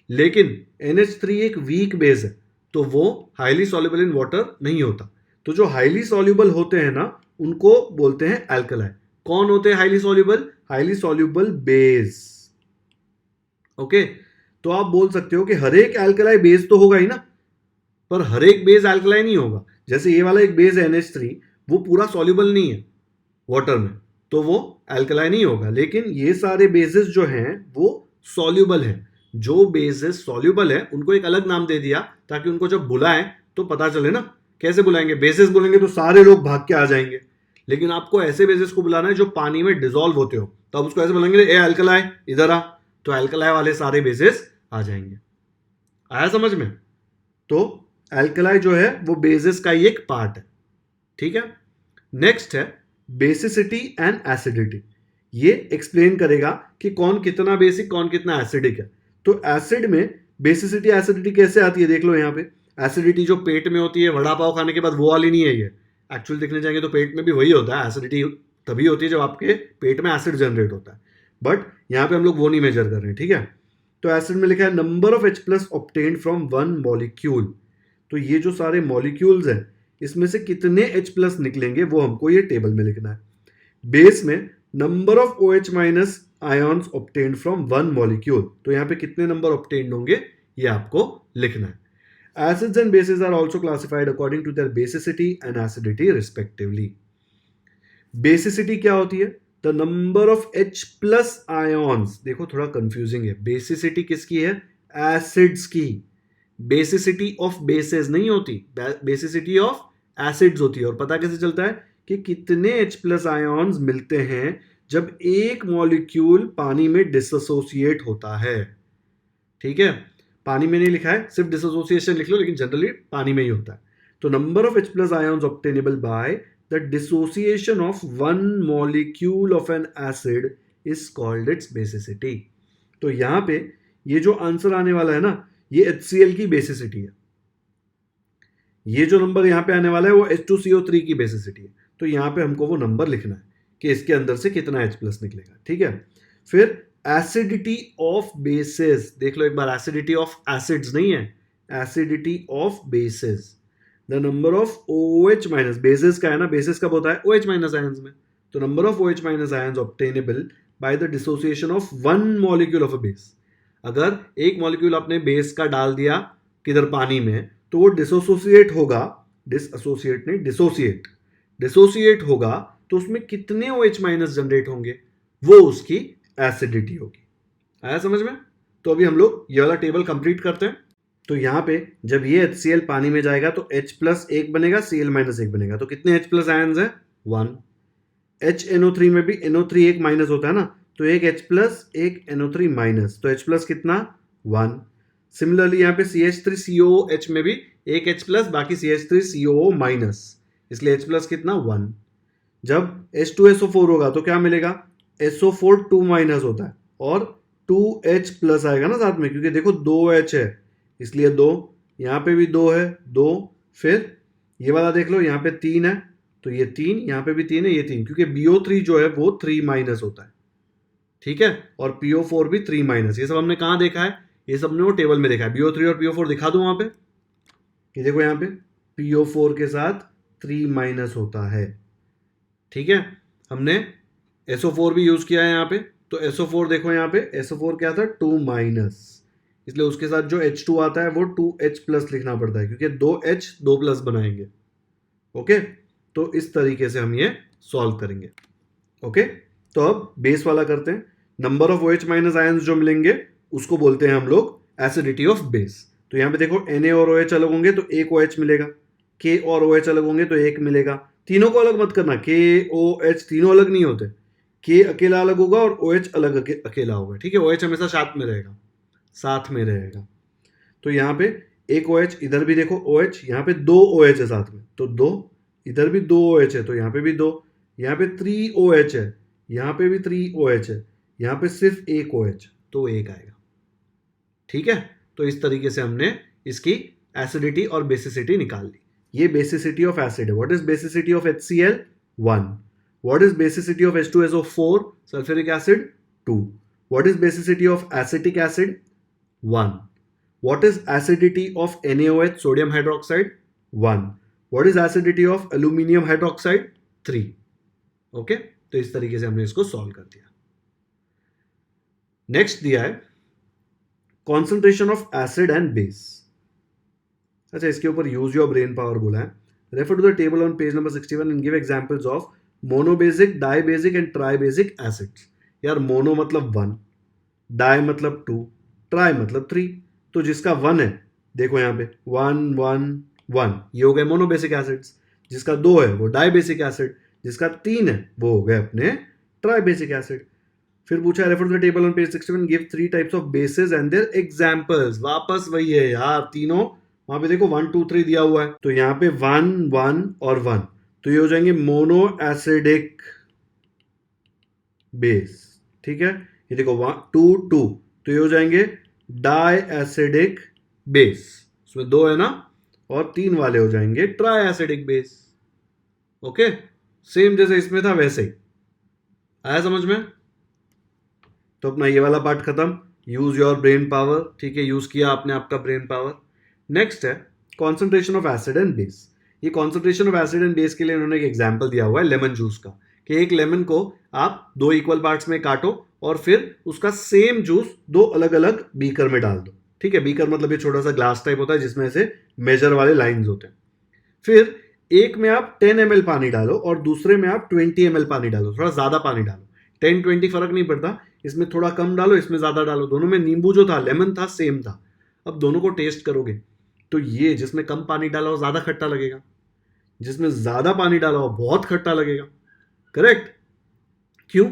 लेकिन NH3 एक वीक बेस है, तो वो हाईली सॉल्युबल इन वाटर नहीं होता. तो जो हाईली सॉल्युबल होते हैं ना, उनको बोलते हैं अल्कलाई. कौन होते हैं highly soluble? Highly soluble base. Okay. तो आप बोल सकते हो कि हर एक अल्कलाई बेस तो होगा ही ना, पर हर एक बेस अल्कलाई नहीं होगा. जैसे ये वाला एक बेस है NH3, वो पूरा सॉल्युबल नहीं है वाटर में, तो वो अल्कलाई नहीं होगा. लेकिन ये सारे बेसेस जो हैं वो सॉल्युबल हैं. जो बेसेस सॉल्युबल है उनको एक अलग नाम दे दिया ताकि उनको जब बुलाएं तो पता चले ना. कैसे बुलाएंगे? बेसेस बोलेंगे तो सारे लोग भाग के आ जाएंगे, लेकिन आपको ऐसे बेसेस को बुलाना है जो पानी में डिसॉल्व होते हो, तो आप उसको ऐसे बोलेंगे, ए अल्कलाई इधर आ, तो अल्कलाई वाले सारे बेसेस आ जाएंगे. आया समझ में? तो अल्कलाई जो है वो बेसेस का ही एक पार्ट है, ठीक है. नेक्स्ट है बेसिसिटी एंड एसिडिटी. ये एक्सप्लेन करेगा कि कौन कितना बेसिक, कौन कितना एसिडिक है. तो एसिड में बेसिसिटी एसिडिटी कैसे आती है, देख लो यहाँ पे. एसिडिटी जो पेट में होती है वड़ा पाव खाने के बाद, वो वाली नहीं है ये. एक्चुअल देखने जाएंगे तो पेट में भी वही होता है. एसिडिटी तभी होती है जब आपके पेट में एसिड जनरेट होता है, बट यहाँ पे हम लोग वो नहीं मेजर कर रहे हैं, ठीक है. तो एसिड में लिखा है number of H plus obtained from one molecule. तो ये जो सारे मॉलिक्यूल्स हैं इसमें से कितने H प्लस निकलेंगे वो हमको ये टेबल में लिखना है. बेस में number of OH minus ions obtained from one molecule. तो यहाँ पे कितने नंबर ऑब्टेन्ड होंगे ये आपको लिखना है. Acids and bases are also classified according to their basicity and acidity respectively. Basicity क्या होती है? The number of H plus ions. देखो थोड़ा कंफ्यूजिंग है. बेसिसिटी किसकी है? एसिड्स की. बेसिसिटी ऑफ बेसेस नहीं होती, बेसिसिटी ऑफ एसिड्स होती है. और पता कैसे चलता है कि कितने H प्लस आयन्स मिलते हैं जब एक मॉलिक्यूल पानी में डिसोसिएट होता है, ठीक है. पानी में नहीं लिखा है, सिर्फ डिसोसिएशन लिख लो, लेकिन जनरली पानी में ही होता है. तो number of H plus ions obtainable by the dissociation of one molecule of an acid is called its basicity. तो यहां पे ये जो आंसर आने वाला है ना, ये HCl की बेसिसिटी है. ये जो नंबर यहां पे आने वाला है वो H2CO3 की बेसिसिटी है. तो यहां पे हमको वो नंबर लिखना है कि इसके अंदर से कितना H प्लस निकलेगा, ठीक है. फिर एसिडिटी ऑफ बेसेस. देख लो एक बार, एसिडिटी ऑफ एसिड्स नहीं है, acidity of bases. The number of OH minus, bases का है ना, बेसेस कब होता है? OH माइनस आयंस में. तो number of OH minus ions obtainable by the dissociation of one molecule of a base. अगर एक मॉलिक्यूल आपने बेस का डाल दिया किधर, पानी में, तो वो डिसोसिएट होगा, डिसोसिएट नहीं, डिसोसिएट होगा, तो उसमें कितने OH माइनस जनरेट होंगे, वो उसकी एसिडिटी होगी. आया समझ में? तो अभी हम लोग ये वाला टेबल कंप्लीट करते हैं. तो यहाँ पे जब ये HCl पानी में जाएगा तो H प्लस एक बनेगा, Cl माइनस एक बनेगा. तो कितने H प्लस आयन्स हैं? 1. HNO3 में भी NO3 एक माइनस होता है ना, तो एक H प्लस एक NO3 माइनस, तो H प्लस कितना? 1. सिमिलरली यहाँ पे CH3COOH में भी एक H प्लस बाकी CH3COO माइनस, इसलिए H प्लस कितना? 1. जब H2SO4 होगा तो क्या मिलेगा? SO4 2 माइनस होता है और 2H प्लस आएगा ना साथ में, क्योंकि देखो 2H है इसलिए 2, यहाँ पे भी 2 है 2, फिर ये वाला देख लो यहाँ पे 3 है तो ये 3, यहाँ पे भी 3 है ये 3, क्योंकि BO3 जो है वो 3 माइनस होता है, ठीक है, और PO4 भी 3 माइनस। ये सब हमने कहाँ देखा है? ये सब हमने वो टेबल में देखा है। BO3 और PO4 दिखा दूं वहां पे, ये देखो यहाँ पे PO4 के साथ 3 माइनस होता है, ठीक है। हमने SO4 भी यूज किया है यहाँ पे, तो SO4 देखो यहाँ पे SO4 क्या था 2 माइनस, इसलिए उसके साथ जो H2 आता है वो 2H प्लस लिखना पड़ता है, क्योंकि 2H 2 प्लस बनाएंगे। ओके, तो इस तरीके से हम ये सॉल्व करेंगे। ओके, तो अब बेस वाला करते हैं। Number of OH minus ions जो मिलेंगे उसको बोलते हैं हम लोग एसिडिटी ऑफ बेस। तो यहाँ पे देखो Na और OH अलग होंगे तो एक OH मिलेगा, K और OH अलग होंगे तो एक मिलेगा। तीनों को अलग मत करना, K OH तीनों अलग नहीं होते, K अकेला अलग होगा और OH अलग अकेला होगा, ठीक है। OH हमेशा साथ में रहेगा, साथ में रहेगा। तो यहाँ पे एक OH, इधर भी देखो OH, यहाँ पे 2 OH है साथ में तो 2, इधर भी 2 OH है तो यहाँ पे भी 2, यहाँ पे 3 OH है, यहाँ पे भी 3 OH है, यहाँ पे सिर्फ एक OH तो एक आएगा, ठीक है। तो इस तरीके से हमने इसकी एसिडिटी और बेसिसिटी निकाल ली। ये बेसिसिटी ऑफ एसिड है। What is basicity of HCl? 1। What is basicity of H2SO4 sulphuric acid? 2। What is basicity of acetic acid? 1। What is acidity of NaOH sodium hydroxide? 1. What is acidity of aluminium hydroxide? 3. Okay, तो इस तरीके से हमने इसको solve कर दिया। Next दिया है concentration of acid and base. अच्छा, इसके ऊपर यूज योर ब्रेन पावर बोला है। Refer to the table on page number 61 and give examples of monobasic, dibasic and tribasic acids. यार मोनो मतलब 1, डाई मतलब 2, ट्राई मतलब 3। तो जिसका 1 है देखो यहाँ पे 1 1 1, ये हो गए मोनोबेसिक एसिड्स। जिसका 2 है वो डाइबेसिक एसिड, जिसका 3 है वो हो गए अपने ट्राइबेसिक एसिड। फिर पूछा refer to the table on page 61, give 3 types of bases and their examples. वापस वही है यार, तीनों वहां पे देखो 1 2 3 दिया हुआ है, तो यहाँ पे 1 1 और 1, तो ये हो जाएंगे मोनो एसिडिक बेस, ठीक है। ये देखो 1 2 2, तो ये हो जाएंगे डाई एसिडिक बेस, उसमें 2 है ना, और 3 वाले हो जाएंगे try acidic base. Okay, same जैसे इसमें था वैसे ही आया समझ में। तो अपना ये वाला पार्ट खत्म। यूज योर ब्रेन पावर, ठीक है, यूज किया आपने आपका ब्रेन पावर। नेक्स्ट है concentration of acid and base. ये concentration of acid and base के लिए उन्होंने एक एग्जाम्पल दिया हुआ है लेमन जूस का, कि एक लेमन को आप 2 इक्वल पार्ट्स में काटो और फिर उसका सेम जूस 2 अलग अलग बीकर में डाल दो, ठीक है। बीकर मतलब ये छोटा सा ग्लास टाइप होता है जिसमें से मेजर वाले लाइंस होते हैं। फिर एक में आप 10 ml पानी डालो और दूसरे में आप 20 ml पानी डालो, थोड़ा ज्यादा पानी डालो। 10-20 फर्क नहीं पड़ता, इसमें थोड़ा कम डालो इसमें ज्यादा डालो, दोनों में नींबू जो था लेमन था सेम था। अब दोनों को टेस्ट करोगे तो ये जिसमें कम पानी डाला हो ज्यादा खट्टा लगेगा, जिसमें ज्यादा पानी डाला हो बहुत खट्टा लगेगा, करेक्ट। क्यों?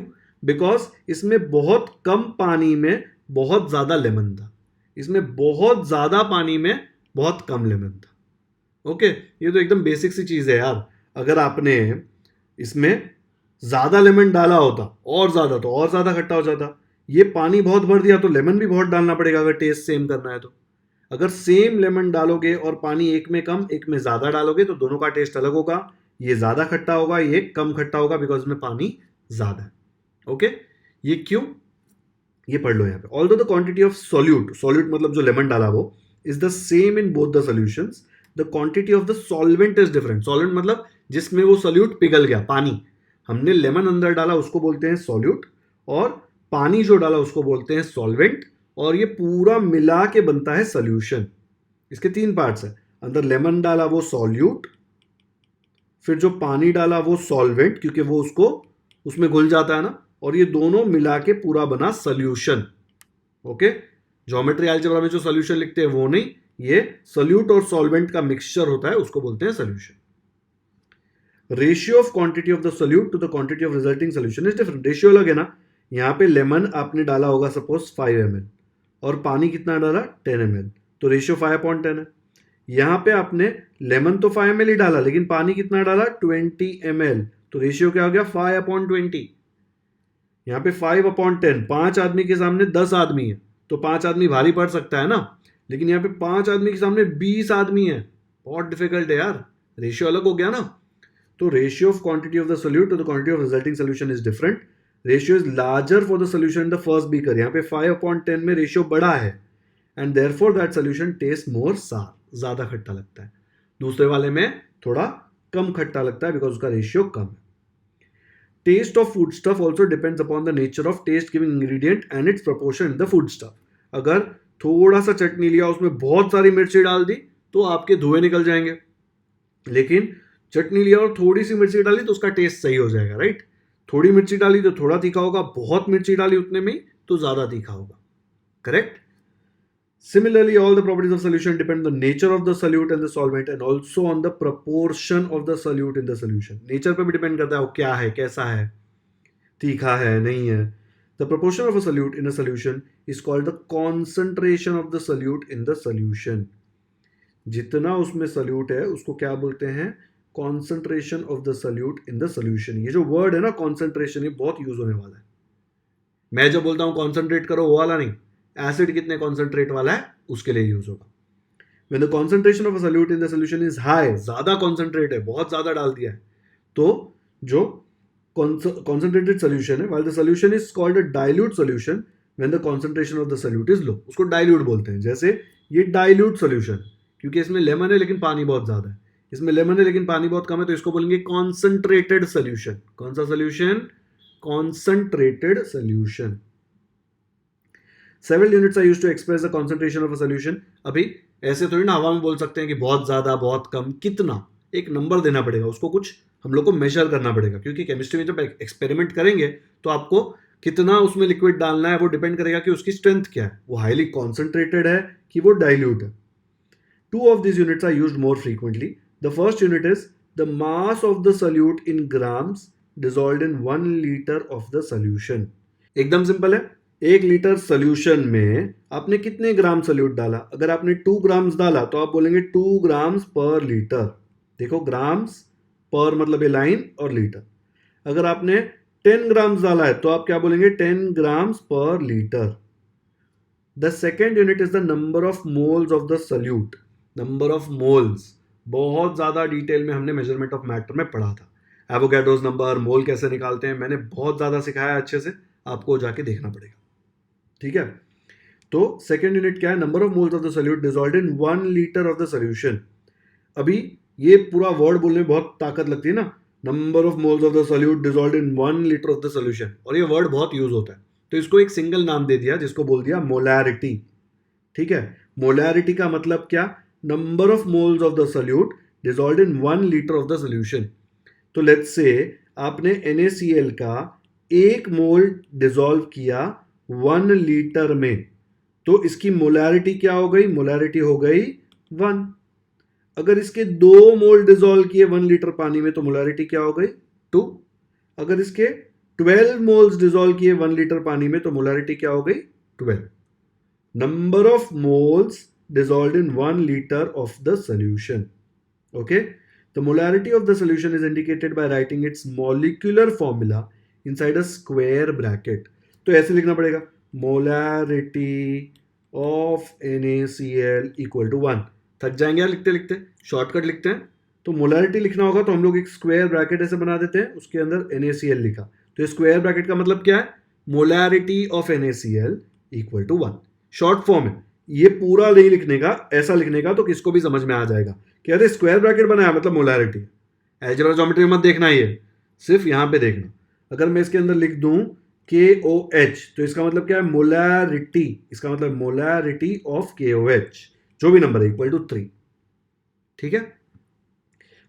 बिकॉज इसमें बहुत कम पानी में बहुत ज्यादा लेमन था, इसमें बहुत ज्यादा पानी में बहुत कम लेमन था। ओके, ये तो एकदम बेसिक सी चीज है यार। अगर आपने इसमें ज्यादा लेमन डाला होता और ज्यादा तो और ज्यादा खट्टा हो जाता। ये पानी बहुत भर दिया तो लेमन भी बहुत डालना पड़ेगा अगर टेस्ट सेम करना है तो। अगर सेम लेमन डालोगे और पानी एक में कम एक में ज्यादा डालोगे तो दोनों का टेस्ट अलग होगा। ये ज्यादा खट्टा होगा, ये कम खट्टा होगा, बिकॉज में पानी ज्यादा है। ओके, ये क्यों? ये पढ़ लो यहाँ पे। Although the quantity of solute, solute मतलब जो लेमन डाला वो, is the same in both the solutions, the quantity of the solvent is different. Solvent मतलब जिसमें वो सॉल्यूट पिघल गया, पानी। हमने लेमन अंदर डाला उसको बोलते हैं सॉल्यूट, और पानी जो डाला उसको बोलते हैं सॉल्वेंट, और ये पूरा मिला के बनता है सॉल्यूशन। इसके 3 पार्ट्स है, अंदर लेमन डाला वो सॉल्यूट, फिर जो पानी डाला वो सॉल्वेंट क्योंकि वो उसको उसमें घुल जाता है ना, और ये दोनों मिला के पूरा बना सॉल्यूशन। ओके, ज्योमेट्री अलजेब्रा में जो सॉल्यूशन लिखते हैं वो नहीं, ये सॉल्यूट और सॉल्वेंट का मिक्सचर होता है, उसको बोलते हैं solution. Ratio of quantity of the solute to the quantity of resulting solution is different. Ratio अलग है ना, यहाँ पे लेमन आपने डाला होगा सपोज 5 ml और पानी कितना डाला 10 ml, तो रेशियो 5/10 है। यहाँ पे आपने लेमन तो 5 ml ही डाला लेकिन पानी कितना डाला 20 ml, तो रेशियो क्या हो गया 5/20। यहाँ पे 5/10, 5 आदमी के सामने 10 आदमी है, तो 5 आदमी भारी पड़ सकता है ना, लेकिन यहाँ पे 5 आदमी के सामने 20 आदमी है, बहुत डिफिकल्ट है यार, रेशियो अलग हो गया ना। तो ratio of quantity of the solute to the quantity of resulting solution is different. Ratio is larger for the solution in the first beaker, यहाँ पे 5/10 में रेशियो बड़ा है, and therefore that solution taste more sour, ज्यादा खट्टा लगता है। दूसरे वाले में थोड़ा कम खट्टा लगता है बिकॉज उसका रेशियो कम है। Taste of foodstuff also depends upon the nature of taste giving ingredient and its proportion in the foodstuff. अगर थोड़ा सा चटनी लिया उसमें बहुत सारी मिर्ची डाल दी तो आपके धुएं निकल जाएंगे, लेकिन चटनी लिया और थोड़ी सी मिर्ची डाली तो उसका टेस्ट सही हो जाएगा, राइट। थोड़ी मिर्ची डाली तो थोड़ा तीखा होगा, बहुत मिर्ची डाली उतने में तो ज्यादा तीखा होगा, correct. Similarly, all the properties of solution depend on the nature of the solute and the solvent and also on the proportion of the solute in the solution. Nature पे भी depend करता है वो क्या है, कैसा है, तीखा है, नहीं है. The proportion of a solute in a solution is called the concentration of the solute in the solution. जितना उसमें solute है उसको क्या बोलते हैं, concentration of the solute in the solution. ये जो word है ना concentration, ये बहुत यूज होने वाला है. मैं जब बोलता हूँ concentrate करो वो वाला नहीं, एसिड कितने कॉन्सेंट्रेट वाला है उसके लिए यूज होगा. When the concentration of a solute in the solution is high, ज्यादा कॉन्सेंट्रेट है, बहुत ज्यादा डाल दिया है, तो जो concentrated solution है, while the solution is called a dilute solution when the concentration of the solute is low, उसको dilute बोलते हैं. जैसे ये dilute solution, क्योंकि इसमें लेमन है लेकिन पानी बहुत ज्यादा है, इसमें लेमन है लेकिन पानी बहुत कम है, तो इसको बोलेंगे concentrated solution. कौन सा solution? Concentrated solution. Several units are used to express the concentration of a solution. अभी ऐसे थोड़ी ना हवा में बोल सकते हैं कि बहुत ज्यादा, बहुत कम, कितना, एक नंबर देना पड़ेगा, उसको कुछ हम लोग को मेजर करना पड़ेगा, क्योंकि केमिस्ट्री में जब एक्सपेरिमेंट करेंगे तो आपको कितना उसमें लिक्विड डालना है वो डिपेंड करेगा कि उसकी स्ट्रेंथ क्या है, वो हाईली कॉन्सेंट्रेटेड है कि वो डाइल्यूट है. Two of these units are used more frequently. The first unit is the mass of the solute in grams dissolved in 1 liter of the solution. एकदम सिंपल है. 1 लीटर सोल्यूशन में आपने कितने ग्राम solute डाला, अगर आपने 2 ग्राम्स डाला तो आप बोलेंगे 2 ग्राम्स पर लीटर. देखो ग्राम्स पर मतलब ये लाइन और लीटर. अगर आपने 10 ग्राम्स डाला है तो आप क्या बोलेंगे, 10 ग्राम्स पर litre. The second unit is the number of moles of the solute. Number of moles बहुत ज्यादा डिटेल में हमने मेजरमेंट ऑफ मैटर में पढ़ा था. एवोगैड्रोस नंबर, मोल कैसे निकालते हैं, मैंने बहुत ज्यादा सिखाया अच्छे से, आपको जाके देखना पड़ेगा, ठीक है. तो सेकेंड यूनिट क्या है, number of moles of the solute dissolved in 1 litre of the solution. अभी ये पूरा वर्ड बोलने में बहुत ताकत लगती है ना, number of moles of the solute dissolved in 1 litre of the solution, और ये वर्ड बहुत यूज होता है, तो इसको एक सिंगल नाम दे दिया जिसको बोल दिया मोलैरिटी. ठीक है, मोलैरिटी का मतलब क्या, number of moles of the solute dissolved in 1 litre of the solution. तो लेट्स से आपने NaCl का 1 मोल डिसॉल्व किया 1 लीटर में, तो इसकी मोलैरिटी क्या हो गई, मोलैरिटी हो गई 1. अगर इसके 2 मोल डिसॉल्व किए 1 लीटर पानी में तो मोलैरिटी क्या हो गई 2. अगर इसके 12 मोल्स डिसॉल्व किए 1 लीटर पानी में तो मोलैरिटी क्या हो गई 12. Number of moles dissolved in 1 liter of the solution. Okay, the molarity of the solution is indicated by writing its molecular formula inside a square bracket. तो ऐसे लिखना पड़ेगा, molarity of NaCl equal to 1. थक जाएंगे यार लिखते लिखते, shortcut लिखते हैं. तो मोलैरिटी लिखना होगा तो हम लोग एक स्क्वायर ब्रैकेट ऐसे बना देते हैं, उसके अंदर NaCl लिखा, तो स्क्वायर ब्रैकेट का मतलब क्या है, molarity of NaCl equal to 1. Short form है, ये पूरा नहीं लिखने का, ऐसा लिखने का तो किसको भी समझ में आ जाएगा कि अरे स्क्वायर ब्रैकेट बनाया मतलब मोलैरिटी. अलजेब्रा ज्योमेट्री मत देखना, ये सिर्फ यहां पे देखना. अगर मैं इसके अंदर लिख दूं KOH तो इसका मतलब क्या है, मोलैरिटी, इसका मतलब मोलैरिटी ऑफ KOH जो भी नंबर है इक्वल टू 3. ठीक है,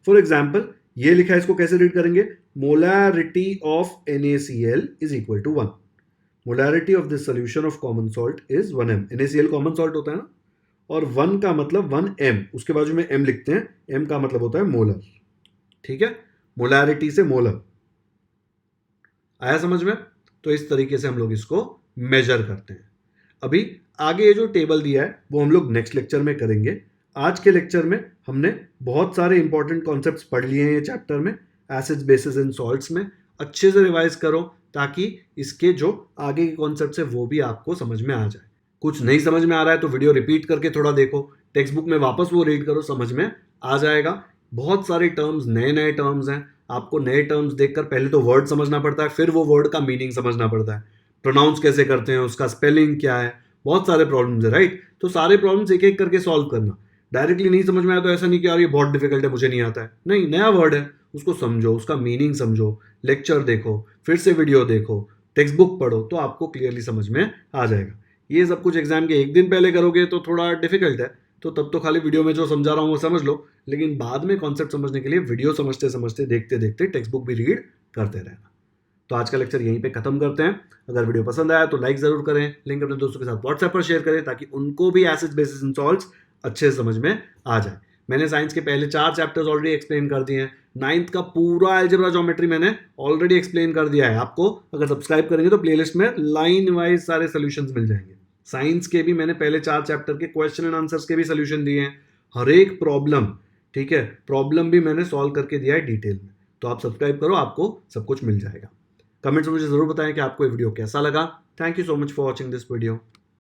फॉर एग्जाम्पल ये लिखा है, इसको कैसे रीड करेंगे, molarity of NaCl is equal to 1. Molarity of this solution of common salt is 1m. NaCl common salt होता है ना, और 1 का मतलब 1m, उसके बाजू में m लिखते हैं, m का मतलब होता है मोलर. ठीक है, मोलैरिटी से मोलर. आया समझ में? तो इस तरीके से हम लोग इसको मेजर करते हैं. अभी आगे ये जो टेबल दिया है वो हम लोग नेक्स्ट लेक्चर में करेंगे. आज के लेक्चर में हमने बहुत सारे इंपॉर्टेंट कॉन्सेप्ट्स पढ़ लिए हैं ये चैप्टर में, एसिड्स, बेसिस एंड सॉल्ट्स में. अच्छे से रिवाइज करो ताकि इसके जो आगे के कॉन्सेप्ट्स है वो भी आपको समझ में आ जाए। कुछ नहीं समझ में आ रहा है तो वीडियो रिपीट करके थोड़ा देखो, टेक्स्ट बुक में वापस वो रीड करो, समझ में आ जाएगा। बहुत सारे टर्म्स, नए नए टर्म्स हैं, आपको नए टर्म्स देखकर पहले तो वर्ड समझना पड़ता है, फिर वो वर्ड का मीनिंग समझना पड़ता है, प्रोनाउंस कैसे करते हैं, उसका स्पेलिंग क्या है, बहुत सारे प्रॉब्लम्स है, राइट। तो सारे प्रॉब्लम्स एक एक करके सॉल्व करना। डायरेक्टली नहीं समझ में आया तो ऐसा नहीं कि यार ये बहुत डिफिकल्ट है, मुझे नहीं आता है, नहीं, नया वर्ड है, उसको समझो, उसका मीनिंग समझो, लेक्चर देखो, फिर से वीडियो देखो, टेक्स्ट बुक पढ़ो, तो आपको क्लियरली समझ में आ जाएगा। ये सब कुछ एग्जाम के एक दिन पहले करोगे तो थोड़ा डिफिकल्ट है, तो तब तो खाली वीडियो में जो समझा रहा हूँ वो समझ लो, लेकिन बाद में कॉन्सेप्ट समझने के लिए वीडियो समझते समझते, देखते देखते टेक्स्ट बुक भी रीड करते रहना। तो आज का लेक्चर यहीं पे खत्म करते हैं। अगर वीडियो पसंद आया तो लाइक जरूर करें, लिंक अपने दोस्तों के साथ व्हाट्सएप पर शेयर करें ताकि उनको भी एसिड बेसिस एंड सॉल्ट्स अच्छे से समझ में आ जाए। मैंने साइंस के पहले 4 चैप्टर्स ऑलरेडी एक्सप्लेन कर दिए हैं, 9th का पूरा अलजेब्रा ज्योमेट्री मैंने ऑलरेडी एक्सप्लेन कर दिया है। आपको अगर सब्सक्राइब करेंगे तो प्लेलिस्ट में लाइन वाइज सारे सोल्यूशंस मिल जाएंगे। साइंस के भी मैंने पहले 4 चैप्टर के क्वेश्चन एंड आंसर्स के भी सोल्यूशन दिए हैं, हर एक प्रॉब्लम, ठीक है, प्रॉब्लम भी मैंने सॉल्व करके दिया है डिटेल में। तो आप सब्सक्राइब करो, आपको सब कुछ मिल जाएगा। कमेंट्स में मुझे जरूर बताएं कि आपको ये वीडियो कैसा लगा। Thank you so much for watching this video.